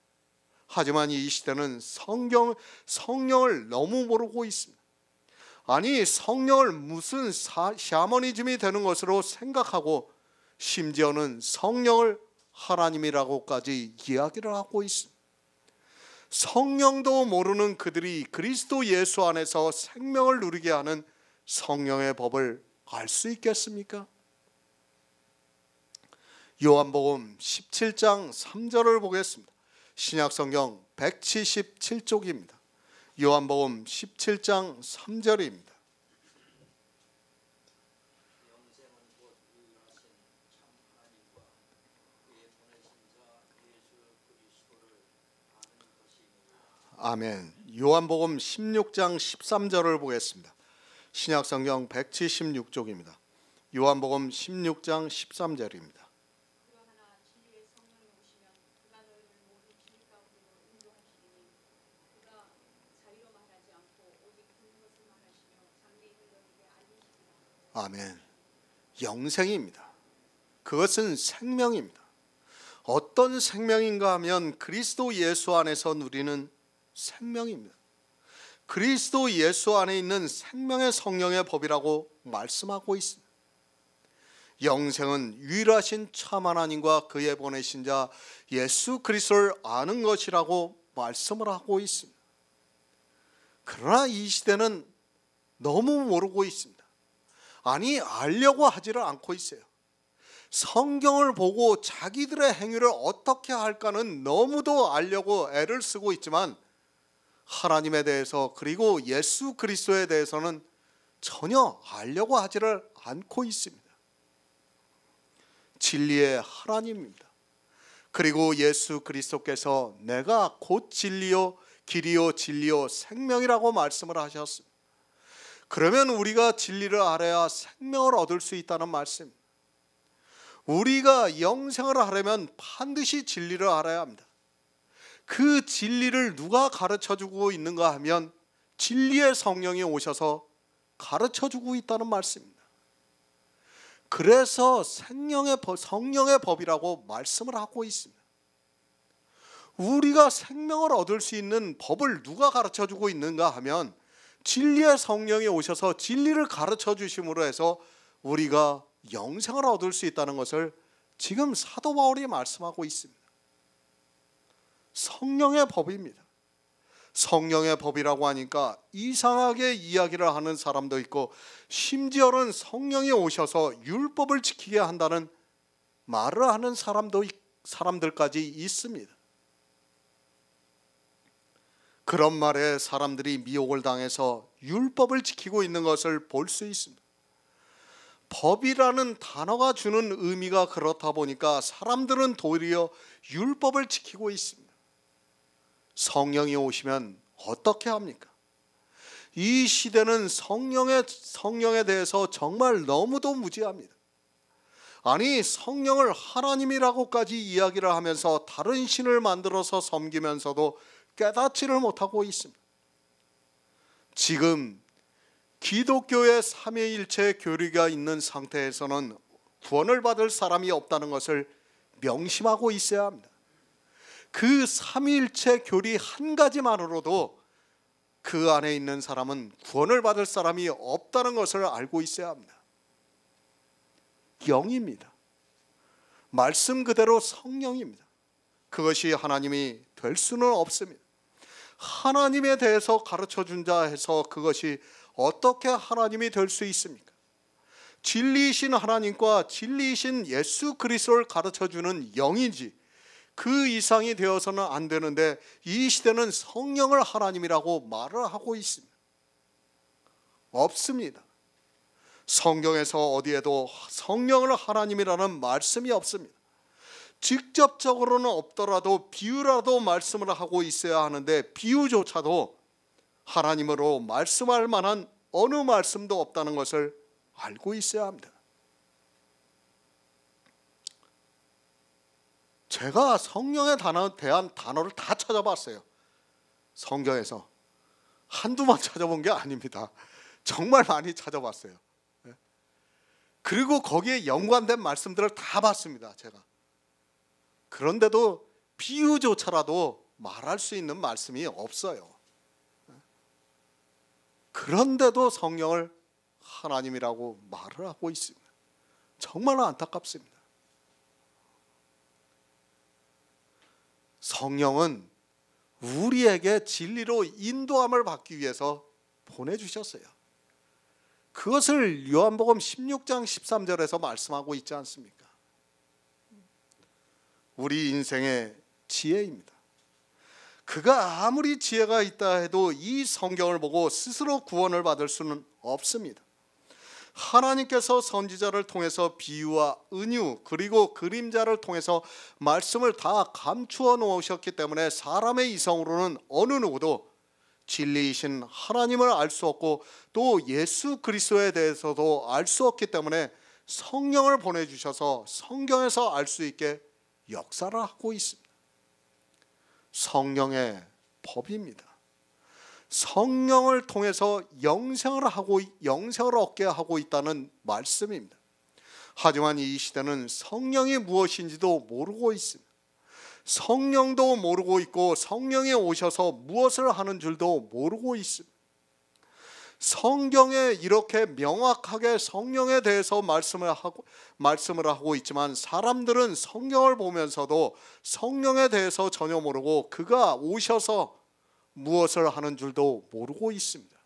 하지만 이 시대는 성령을 너무 모르고 있습니다. 아니, 성령을 무슨 샤머니즘이 되는 것으로 생각하고 심지어는 성령을 하나님이라고까지 이야기를 하고 있습니다. 성령도 모르는 그들이 그리스도 예수 안에서 생명을 누리게 하는 성령의 법을 알 수 있겠습니까? 요한복음 17장 3절을 보겠습니다. 신약성경 177쪽입니다. 요한복음 17장 3절입니다. 아멘. 요한복음 16장 13절을 보겠습니다. 신약성경 176쪽입니다. 요한복음 16장 13절입니다. 아멘. 영생입니다. 그것은 생명입니다. 어떤 생명인가 하면 그리스도 예수 안에서 누리는 생명입니다. 그리스도 예수 안에 있는 생명의 성령의 법이라고 말씀하고 있습니다. 영생은 유일하신 참 하나님과 그의 보내신 자 예수 그리스도를 아는 것이라고 말씀을 하고 있습니다. 그러나 이 시대는 너무 모르고 있습니다. 아니, 알려고 하지를 않고 있어요. 성경을 보고 자기들의 행위를 어떻게 할까는 너무도 알려고 애를 쓰고 있지만 하나님에 대해서 그리고 예수 그리스도에 대해서는 전혀 알려고 하지를 않고 있습니다. 진리의 하나님입니다. 그리고 예수 그리스도께서 내가 곧 진리요 길이요 진리요 생명이라고 말씀을 하셨습니다. 그러면 우리가 진리를 알아야 생명을 얻을 수 있다는 말씀. 우리가 영생을 하려면 반드시 진리를 알아야 합니다. 그 진리를 누가 가르쳐주고 있는가 하면 진리의 성령이 오셔서 가르쳐주고 있다는 말씀입니다. 그래서 성령의 법이라고 말씀을 하고 있습니다. 우리가 생명을 얻을 수 있는 법을 누가 가르쳐주고 있는가 하면 진리의 성령이 오셔서 진리를 가르쳐 주심으로 해서 우리가 영생을 얻을 수 있다는 것을 지금 사도 바울이 말씀하고 있습니다. 성령의 법입니다. 성령의 법이라고 하니까 이상하게 이야기를 하는 사람도 있고 심지어는 성령이 오셔서 율법을 지키게 한다는 말을 하는 사람들까지 있습니다. 그런 말에 사람들이 미혹을 당해서 율법을 지키고 있는 것을 볼 수 있습니다. 법이라는 단어가 주는 의미가 그렇다 보니까 사람들은 도리어 율법을 지키고 있습니다. 성령이 오시면 어떻게 합니까? 이 시대는 성령에 대해서 정말 너무도 무지합니다. 아니, 성령을 하나님이라고까지 이야기를 하면서 다른 신을 만들어서 섬기면서도 깨닫지를 못하고 있습니다. 지금 기독교의 삼위일체 교리가 있는 상태에서는 구원을 받을 사람이 없다는 것을 명심하고 있어야 합니다. 그 삼위일체 교리 한 가지만으로도 그 안에 있는 사람은 구원을 받을 사람이 없다는 것을 알고 있어야 합니다. 영입니다. 말씀 그대로 성령입니다. 그것이 하나님이 될 수는 없습니다. 하나님에 대해서 가르쳐준 자 해서 그것이 어떻게 하나님이 될 수 있습니까? 진리이신 하나님과 진리이신 예수 그리스도를 가르쳐주는 영이지 그 이상이 되어서는 안 되는데 이 시대는 성령을 하나님이라고 말을 하고 있습니다. 없습니다. 성경에서 어디에도 성령을 하나님이라는 말씀이 없습니다. 직접적으로는 없더라도 비유라도 말씀을 하고 있어야 하는데 비유조차도 하나님으로 말씀할 만한 어느 말씀도 없다는 것을 알고 있어야 합니다. 제가 성령에 대한 단어를 다 찾아봤어요. 성경에서 한두 번 찾아본 게 아닙니다. 정말 많이 찾아봤어요. 그리고 거기에 연관된 말씀들을 다 봤습니다. 제가. 그런데도 비유조차라도 말할 수 있는 말씀이 없어요. 그런데도 성령을 하나님이라고 말을 하고 있습니다. 정말 안타깝습니다. 성령은 우리에게 진리로 인도함을 받기 위해서 보내주셨어요. 그것을 요한복음 16장 13절에서 말씀하고 있지 않습니까? 우리 인생의 지혜입니다. 그가 아무리 지혜가 있다 해도 이 성경을 보고 스스로 구원을 받을 수는 없습니다. 하나님께서 선지자를 통해서 비유와 은유 그리고 그림자를 통해서 말씀을 다 감추어 놓으셨기 때문에 사람의 이성으로는 어느 누구도 진리이신 하나님을 알 수 없고 또 예수 그리스도에 대해서도 알 수 없기 때문에 성령을 보내주셔서 성경에서 알 수 있게 역사를 하고 있습니다. 성령의 법입니다. 성령을 통해서 영생을 얻게 하고 있다는 말씀입니다. 하지만 이 시대는 성령이 무엇인지도 모르고 있습니다. 성령도 모르고 있고 성령이 오셔서 무엇을 하는 줄도 모르고 있습니다. 성경에 이렇게 명확하게 성령에 대해서 말씀을 하고 있지만 사람들은 성경을 보면서도 성령에 대해서 전혀 모르고 그가 오셔서 무엇을 하는 줄도 모르고 있습니다.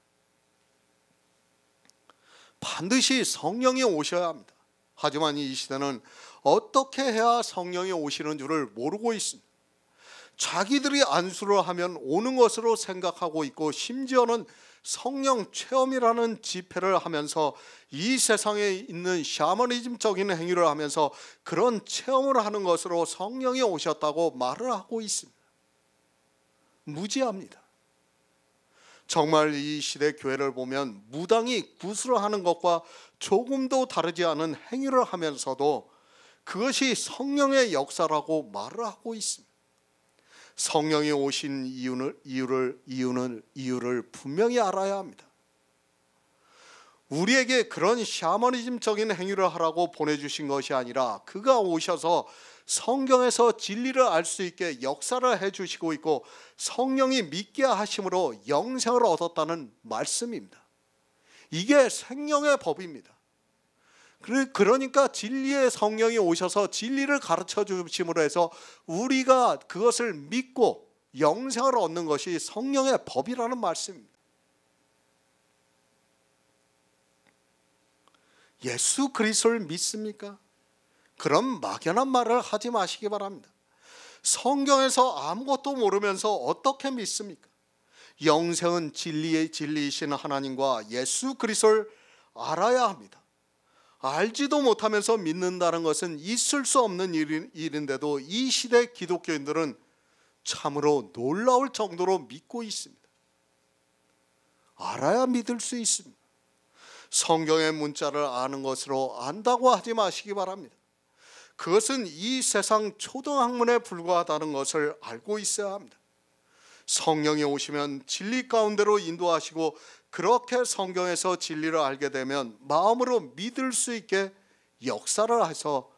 반드시 성령이 오셔야 합니다. 하지만 이 시대는 어떻게 해야 성령이 오시는 줄을 모르고 있습니다. 자기들이 안수를 하면 오는 것으로 생각하고 있고 심지어는 성령 체험이라는 집회를 하면서 이 세상에 있는 샤머니즘적인 행위를 하면서 그런 체험을 하는 것으로 성령이 오셨다고 말을 하고 있습니다. 무지합니다. 정말 이 시대 교회를 보면 무당이 구슬을 하는 것과 조금도 다르지 않은 행위를 하면서도 그것이 성령의 역사라고 말을 하고 있습니다. 성령이 오신 이유를 분명히 알아야 합니다. 우리에게 그런 샤머니즘적인 행위를 하라고 보내주신 것이 아니라 그가 오셔서 성경에서 진리를 알 수 있게 역사를 해주시고 있고 성령이 믿게 하심으로 영생을 얻었다는 말씀입니다. 이게 생명의 법입니다. 그러니까 진리의 성령이 오셔서 진리를 가르쳐 주심으로 해서 우리가 그것을 믿고 영생을 얻는 것이 성령의 법이라는 말씀입니다. 예수 그리스도를 믿습니까? 그런 막연한 말을 하지 마시기 바랍니다. 성경에서 아무것도 모르면서 어떻게 믿습니까? 영생은 진리의 진리이신 하나님과 예수 그리스도를 알아야 합니다. 알지도 못하면서 믿는다는 것은 있을 수 없는 일인데도 이 시대 기독교인들은 참으로 놀라울 정도로 믿고 있습니다. 알아야 믿을 수 있습니다. 성경의 문자를 아는 것으로 안다고 하지 마시기 바랍니다. 그것은 이 세상 초등학문에 불과하다는 것을 알고 있어야 합니다. 성령이 오시면 진리 가운데로 인도하시고 그렇게 성경에서 진리를 알게 되면 마음으로 믿을 수 있게 역사를 해서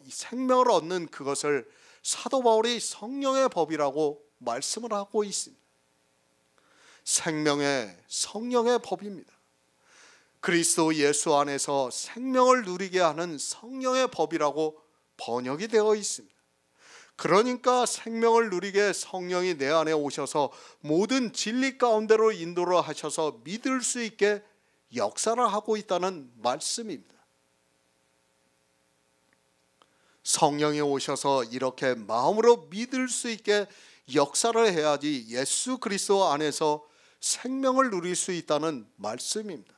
생명을 얻는 그것을 사도 바울이 성령의 법이라고 말씀을 하고 있습니다. 성령의 법입니다. 그리스도 예수 안에서 생명을 누리게 하는 성령의 법이라고 번역이 되어 있습니다. 그러니까 생명을 누리게 성령이 내 안에 오셔서 모든 진리 가운데로 인도를 하셔서 믿을 수 있게 역사를 하고 있다는 말씀입니다. 성령이 오셔서 이렇게 마음으로 믿을 수 있게 역사를 해야지 예수 그리스도 안에서 생명을 누릴 수 있다는 말씀입니다.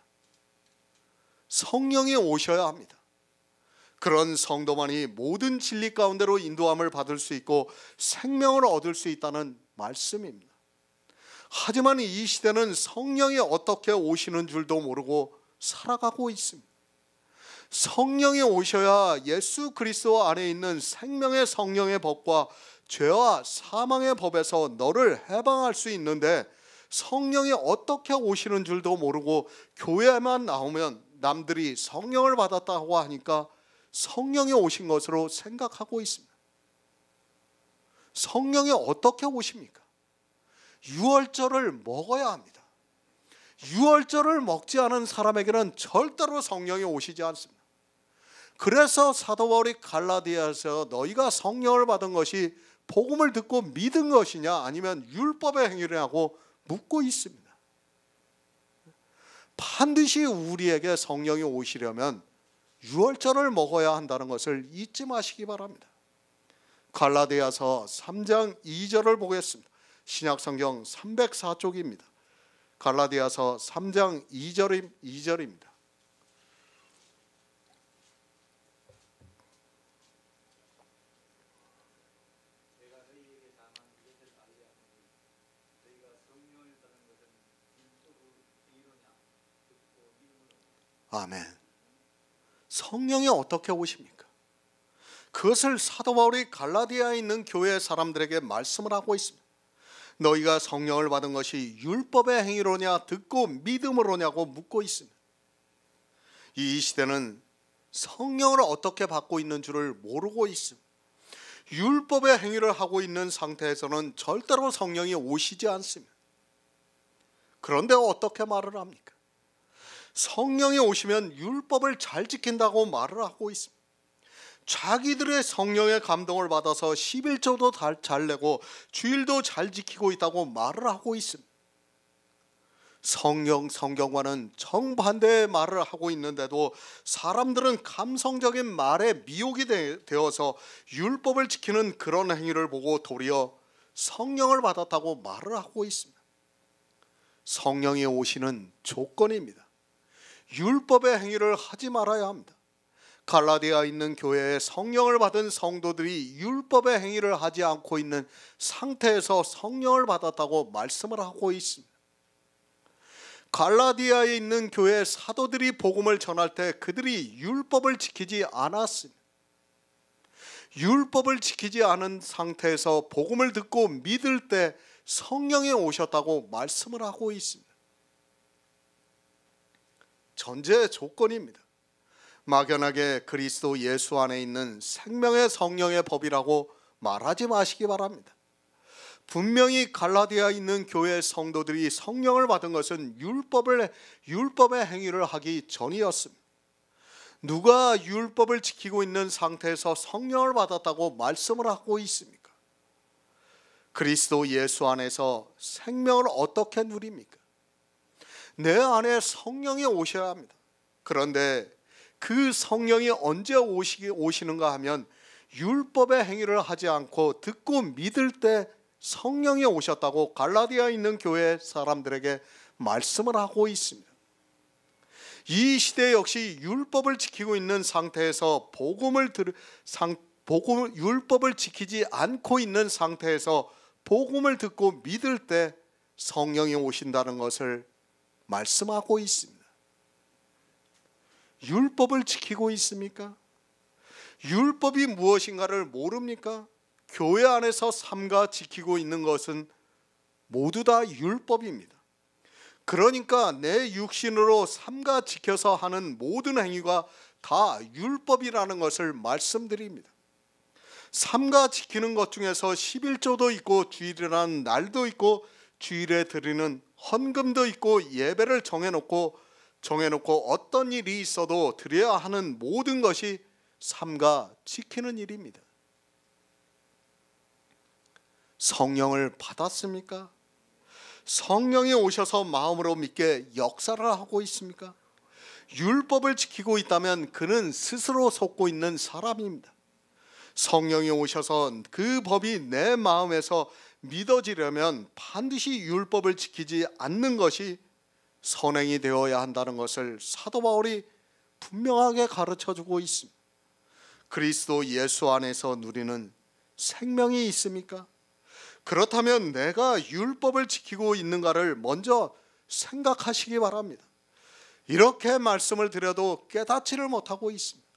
성령이 오셔야 합니다. 그런 성도만이 모든 진리 가운데로 인도함을 받을 수 있고 생명을 얻을 수 있다는 말씀입니다. 하지만 이 시대는 성령이 어떻게 오시는 줄도 모르고 살아가고 있습니다. 성령이 오셔야 예수 그리스도 안에 있는 생명의 성령의 법과 죄와 사망의 법에서 너를 해방할 수 있는데 성령이 어떻게 오시는 줄도 모르고 교회만 나오면 남들이 성령을 받았다고 하니까 성령이 오신 것으로 생각하고 있습니다. 성령이 어떻게 오십니까? 유월절을 먹어야 합니다. 유월절을 먹지 않은 사람에게는 절대로 성령이 오시지 않습니다. 그래서 사도 바울이 갈라디아에서 너희가 성령을 받은 것이 복음을 듣고 믿은 것이냐 아니면 율법의 행위냐고 묻고 있습니다. 반드시 우리에게 성령이 오시려면 유월절을 먹어야 한다는 것을 잊지 마시기 바랍니다. 갈라디아서 3장 2절을 보겠습니다. 신약성경 304쪽입니다. 갈라디아서 3장 2절입니다. 아멘. 성령이 어떻게 오십니까? 그것을 사도 바울이 갈라디아에 있는 교회 사람들에게 말씀을 하고 있습니다. 너희가 성령을 받은 것이 율법의 행위로냐 듣고 믿음으로냐고 묻고 있습니다. 이 시대는 성령을 어떻게 받고 있는 줄을 모르고 있습니다. 율법의 행위를 하고 있는 상태에서는 절대로 성령이 오시지 않습니다. 그런데 어떻게 말을 합니까? 성령이 오시면 율법을 잘 지킨다고 말을 하고 있습니다. 자기들의 성령의 감동을 받아서 11조도 잘 내고 주일도 잘 지키고 있다고 말을 하고 있습니다. 성경과는 정반대의 말을 하고 있는데도 사람들은 감성적인 말에 미혹이 되어서 율법을 지키는 그런 행위를 보고 도리어 성령을 받았다고 말을 하고 있습니다. 성령이 오시는 조건입니다. 율법의 행위를 하지 말아야 합니다. 갈라디아에 있는 교회에 성령을 받은 성도들이 율법의 행위를 하지 않고 있는 상태에서 성령을 받았다고 말씀을 하고 있습니다. 갈라디아에 있는 교회 사도들이 복음을 전할 때 그들이 율법을 지키지 않았습니다. 율법을 지키지 않은 상태에서 복음을 듣고 믿을 때 성령이 오셨다고 말씀을 하고 있습니다. 전제 조건입니다. 막연하게 그리스도 예수 안에 있는 생명의 성령의 법이라고 말하지 마시기 바랍니다. 분명히 갈라디아에 있는 교회 성도들이 성령을 받은 것은 율법의 행위를 하기 전이었습니다. 누가 율법을 지키고 있는 상태에서 성령을 받았다고 말씀을 하고 있습니까? 그리스도 예수 안에서 생명을 어떻게 누립니까? 내 안에 성령이 오셔야 합니다. 그런데 그 성령이 언제 오시는가 하면 율법의 행위를 하지 않고 듣고 믿을 때 성령이 오셨다고 갈라디아에 있는 교회 사람들에게 말씀을 하고 있습니다. 이 시대 역시 율법을 지키고 있는 상태에서 율법을 지키지 않고 있는 상태에서 복음을 듣고 믿을 때 성령이 오신다는 것을 말씀하고 있습니다. 율법을 지키고 있습니까? 율법이 무엇인가를 모릅니까? 교회 안에서 삼가 지키고 있는 것은 모두 다 율법입니다. 그러니까 내 육신으로 삼가 지켜서 하는 모든 행위가 다 율법이라는 것을 말씀드립니다. 삼가 지키는 것 중에서 11조도 있고 주일이라는 날도 있고 주일에 드리는 헌금도 있고 예배를 정해놓고 어떤 일이 있어도 드려야 하는 모든 것이 삼가 지키는 일입니다. 성령을 받았습니까? 성령이 오셔서 마음으로 믿게 역사를 하고 있습니까? 율법을 지키고 있다면 그는 스스로 속고 있는 사람입니다. 성령이 오셔서 그 법이 내 마음에서 믿어지려면 반드시 율법을 지키지 않는 것이 선행이 되어야 한다는 것을 사도 바울이 분명하게 가르쳐주고 있습니다. 그리스도 예수 안에서 누리는 생명이 있습니까? 그렇다면 내가 율법을 지키고 있는가를 먼저 생각하시기 바랍니다. 이렇게 말씀을 드려도 깨닫지를 못하고 있습니다.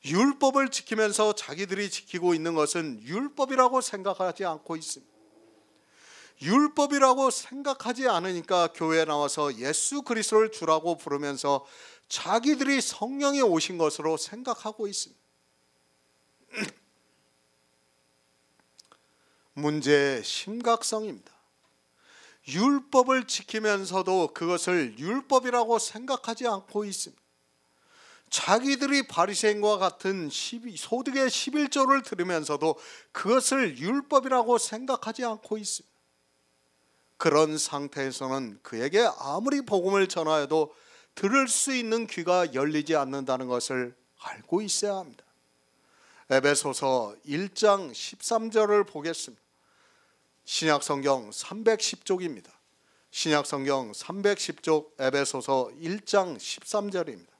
율법을 지키면서 자기들이 지키고 있는 것은 율법이라고 생각하지 않고 있습니다. 율법이라고 생각하지 않으니까 교회에 나와서 예수 그리스도를 주라고 부르면서 자기들이 성령이 오신 것으로 생각하고 있습니다. 문제의 심각성입니다. 율법을 지키면서도 그것을 율법이라고 생각하지 않고 있습니다. 자기들이 바리새인과 같은 소득의 11조를 들으면서도 그것을 율법이라고 생각하지 않고 있습니다. 그런 상태에서는 그에게 아무리 복음을 전하여도 들을 수 있는 귀가 열리지 않는다는 것을 알고 있어야 합니다. 에베소서 1장 13절을 보겠습니다. 신약성경 310쪽입니다. 신약성경 310쪽 에베소서 1장 13절입니다.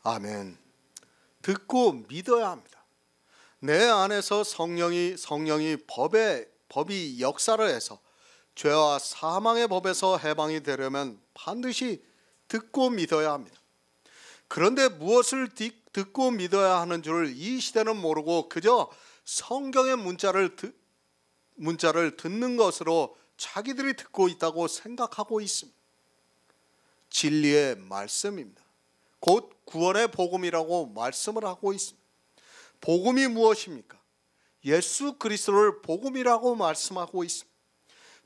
아멘. 듣고 믿어야 합니다. 내 안에서 성령이 법이 역사를 해서 죄와 사망의 법에서 해방이 되려면 반드시 듣고 믿어야 합니다. 그런데 무엇을 듣고 믿어야 하는 줄 이 시대는 모르고 그저 성경의 문자를 듣는 것으로 자기들이 듣고 있다고 생각하고 있습니다. 진리의 말씀입니다. 곧 구원의 복음이라고 말씀을 하고 있습니다. 복음이 무엇입니까? 예수 그리스도를 복음이라고 말씀하고 있습니다.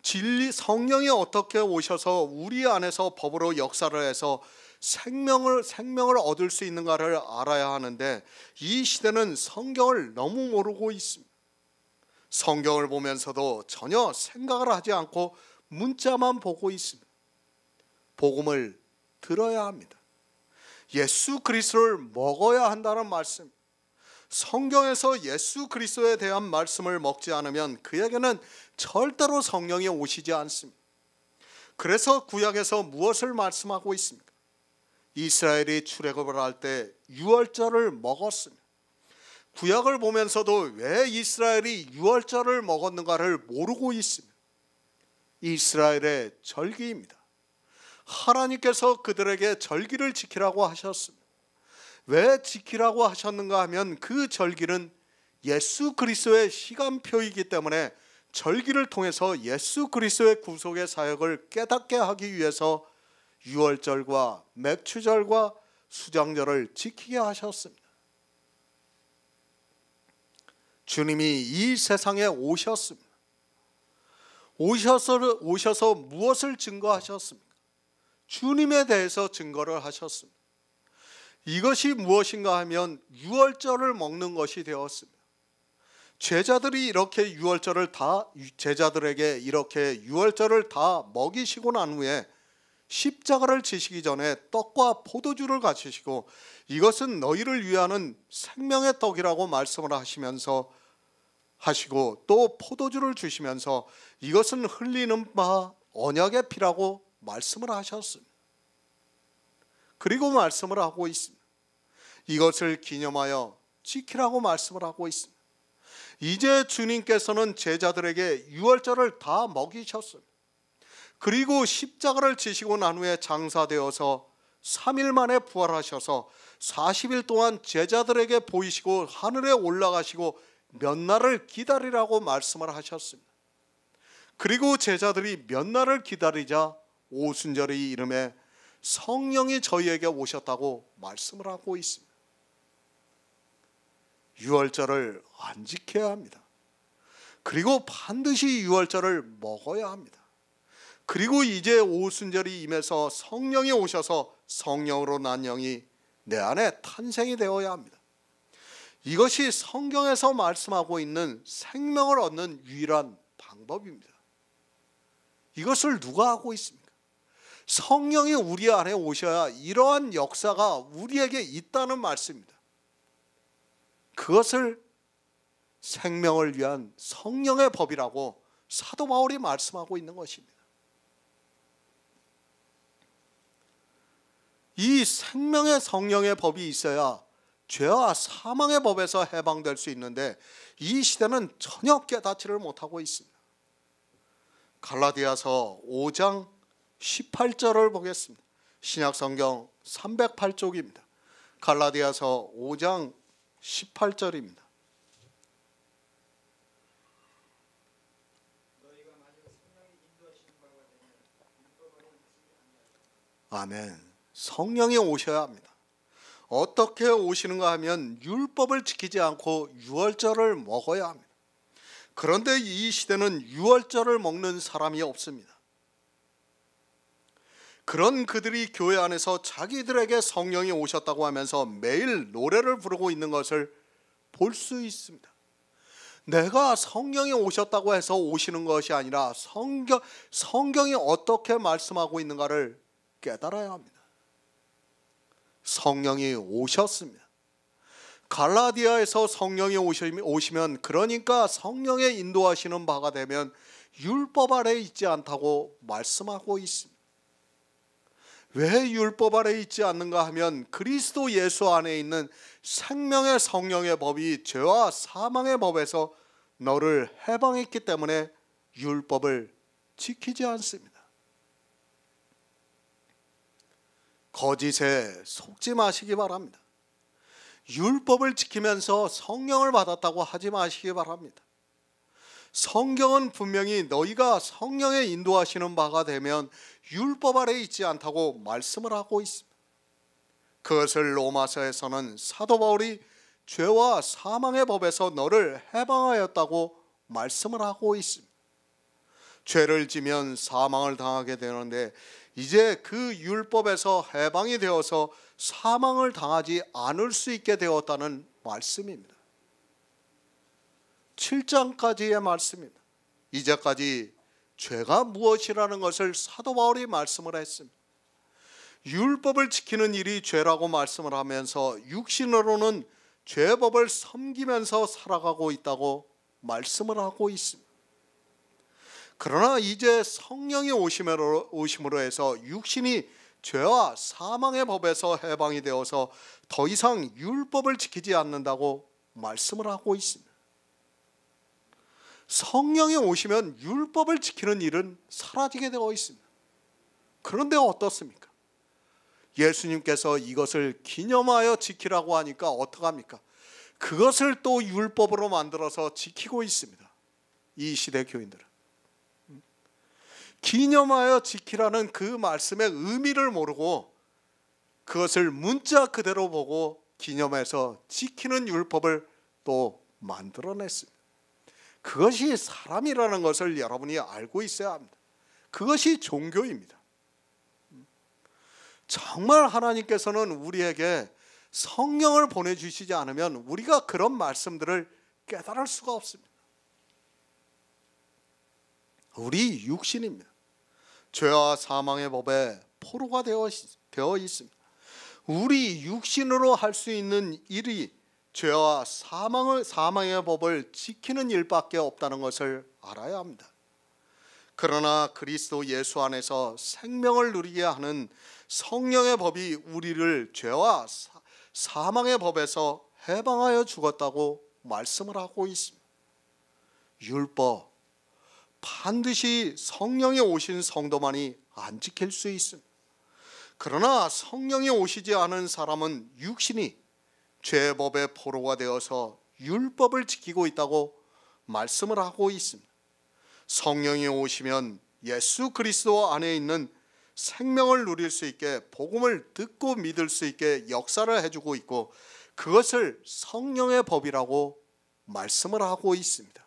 진리 성령이 어떻게 오셔서 우리 안에서 법으로 역사를 해서 생명을 얻을 수 있는가를 알아야 하는데 이 시대는 성경을 너무 모르고 있습니다. 성경을 보면서도 전혀 생각을 하지 않고 문자만 보고 있습니다. 복음을 들어야 합니다. 예수 그리스도를 먹어야 한다는 말씀. 성경에서 예수 그리스도에 대한 말씀을 먹지 않으면 그에게는 절대로 성령이 오시지 않습니다. 그래서 구약에서 무엇을 말씀하고 있습니까? 이스라엘이 출애굽을 할 때 유월절을 먹었습니다. 구약을 보면서도 왜 이스라엘이 유월절을 먹었는가를 모르고 있습니다. 이스라엘의 절기입니다. 하나님께서 그들에게 절기를 지키라고 하셨습니다. 왜 지키라고 하셨는가 하면 그 절기는 예수 그리스도의 시간표이기 때문에 절기를 통해서 예수 그리스도의 구속의 사역을 깨닫게 하기 위해서 유월절과 맥추절과 수장절을 지키게 하셨습니다. 주님이 이 세상에 오셨습니다. 오셔서 무엇을 증거하셨습니까? 주님에 대해서 증거를 하셨습니다. 이것이 무엇인가 하면 유월절을 먹는 것이 되었습니다. 제자들에게 이렇게 유월절을 다 먹이시고 난 후에 십자가를 지시기 전에 떡과 포도주를 가지시고 이것은 너희를 위하는 생명의 떡이라고 말씀을 하시고 또 포도주를 주시면서 이것은 흘리는 바 언약의 피라고 말씀을 하셨습니다. 그리고 말씀을 하고 있습니다. 이것을 기념하여 지키라고 말씀을 하고 있습니다. 이제 주님께서는 제자들에게 유월절을 다 먹이셨습니다. 그리고 십자가를 지시고 난 후에 장사되어서 3일 만에 부활하셔서 40일 동안 제자들에게 보이시고 하늘에 올라가시고 몇 날을 기다리라고 말씀을 하셨습니다. 그리고 제자들이 몇 날을 기다리자 오순절이 이름에 성령이 저희에게 오셨다고 말씀을 하고 있습니다. 유월절을 안 지켜야 합니다. 그리고 반드시 유월절을 먹어야 합니다. 그리고 이제 오순절이 임해서 성령이 오셔서 성령으로 난 영이 내 안에 탄생이 되어야 합니다. 이것이 성경에서 말씀하고 있는 생명을 얻는 유일한 방법입니다. 이것을 누가 하고 있습니까? 성령이 우리 안에 오셔야 이러한 역사가 우리에게 있다는 말씀입니다. 그것을 생명을 위한 성령의 법이라고 사도 바울이 말씀하고 있는 것입니다. 이 생명의 성령의 법이 있어야 죄와 사망의 법에서 해방될 수 있는데 이 시대는 전혀 깨닫지를 못하고 있습니다. 갈라디아서 5장 18절을 보겠습니다. 신약성경 308쪽입니다. 갈라디아서 5장 18절입니다. 아멘. 성령이 오셔야 합니다. 어떻게 오시는가 하면 율법을 지키지 않고 유월절을 먹어야 합니다. 그런데 이 시대는 유월절을 먹는 사람이 없습니다. 그런 그들이 교회 안에서 자기들에게 성령이 오셨다고 하면서 매일 노래를 부르고 있는 것을 볼 수 있습니다. 내가 성령이 오셨다고 해서 오시는 것이 아니라 성경이 어떻게 말씀하고 있는가를 깨달아야 합니다. 성령이 오셨습니다. 갈라디아에서 성령이 오시면, 그러니까 성령의 인도하시는 바가 되면 율법 아래 있지 않다고 말씀하고 있습니다. 왜 율법 아래 있지 않는가 하면 그리스도 예수 안에 있는 생명의 성령의 법이 죄와 사망의 법에서 너를 해방했기 때문에 율법을 지키지 않습니다. 거짓에 속지 마시기 바랍니다. 율법을 지키면서 성령을 받았다고 하지 마시기 바랍니다. 성경은 분명히 너희가 성령의 인도하시는 바가 되면 율법 아래 있지 않다고 말씀을 하고 있습니다. 그것을 로마서에서는 사도 바울이 죄와 사망의 법에서 너를 해방하였다고 말씀을 하고 있습니다. 죄를 지면 사망을 당하게 되는데 이제 그 율법에서 해방이 되어서 사망을 당하지 않을 수 있게 되었다는 말씀입니다. 7장까지의 말씀입니다. 이제까지 죄가 무엇이라는 것을 사도 바울이 말씀을 했습니다. 율법을 지키는 일이 죄라고 말씀을 하면서 육신으로는 죄법을 섬기면서 살아가고 있다고 말씀을 하고 있습니다. 그러나 이제 성령이 오심으로 해서 육신이 죄와 사망의 법에서 해방이 되어서 더 이상 율법을 지키지 않는다고 말씀을 하고 있습니다. 성령이 오시면 율법을 지키는 일은 사라지게 되어 있습니다. 그런데 어떻습니까? 예수님께서 이것을 기념하여 지키라고 하니까 어떡합니까? 그것을 또 율법으로 만들어서 지키고 있습니다. 이 시대 교인들은 기념하여 지키라는 그 말씀의 의미를 모르고 그것을 문자 그대로 보고 기념해서 지키는 율법을 또 만들어냈습니다. 그것이 사람이라는 것을 여러분이 알고 있어야 합니다. 그것이 종교입니다. 정말 하나님께서는 우리에게 성령을 보내주시지 않으면 우리가 그런 말씀들을 깨달을 수가 없습니다. 우리 육신입니다. 죄와 사망의 법에 포로가 되어 있습니다. 우리 육신으로 할 수 있는 일이 죄와 사망의 법을 지키는 일밖에 없다는 것을 알아야 합니다. 그러나 그리스도 예수 안에서 생명을 누리게 하는 성령의 법이 우리를 죄와 사망의 법에서 해방하여 죽었다고 말씀을 하고 있습니다. 율법, 반드시 성령이 오신 성도만이 안 지킬 수 있습니다. 그러나 성령이 오시지 않은 사람은 육신이 죄법의 포로가 되어서 율법을 지키고 있다고 말씀을 하고 있습니다. 성령이 오시면 예수 그리스도 안에 있는 생명을 누릴 수 있게 복음을 듣고 믿을 수 있게 역사를 해주고 있고 그것을 성령의 법이라고 말씀을 하고 있습니다.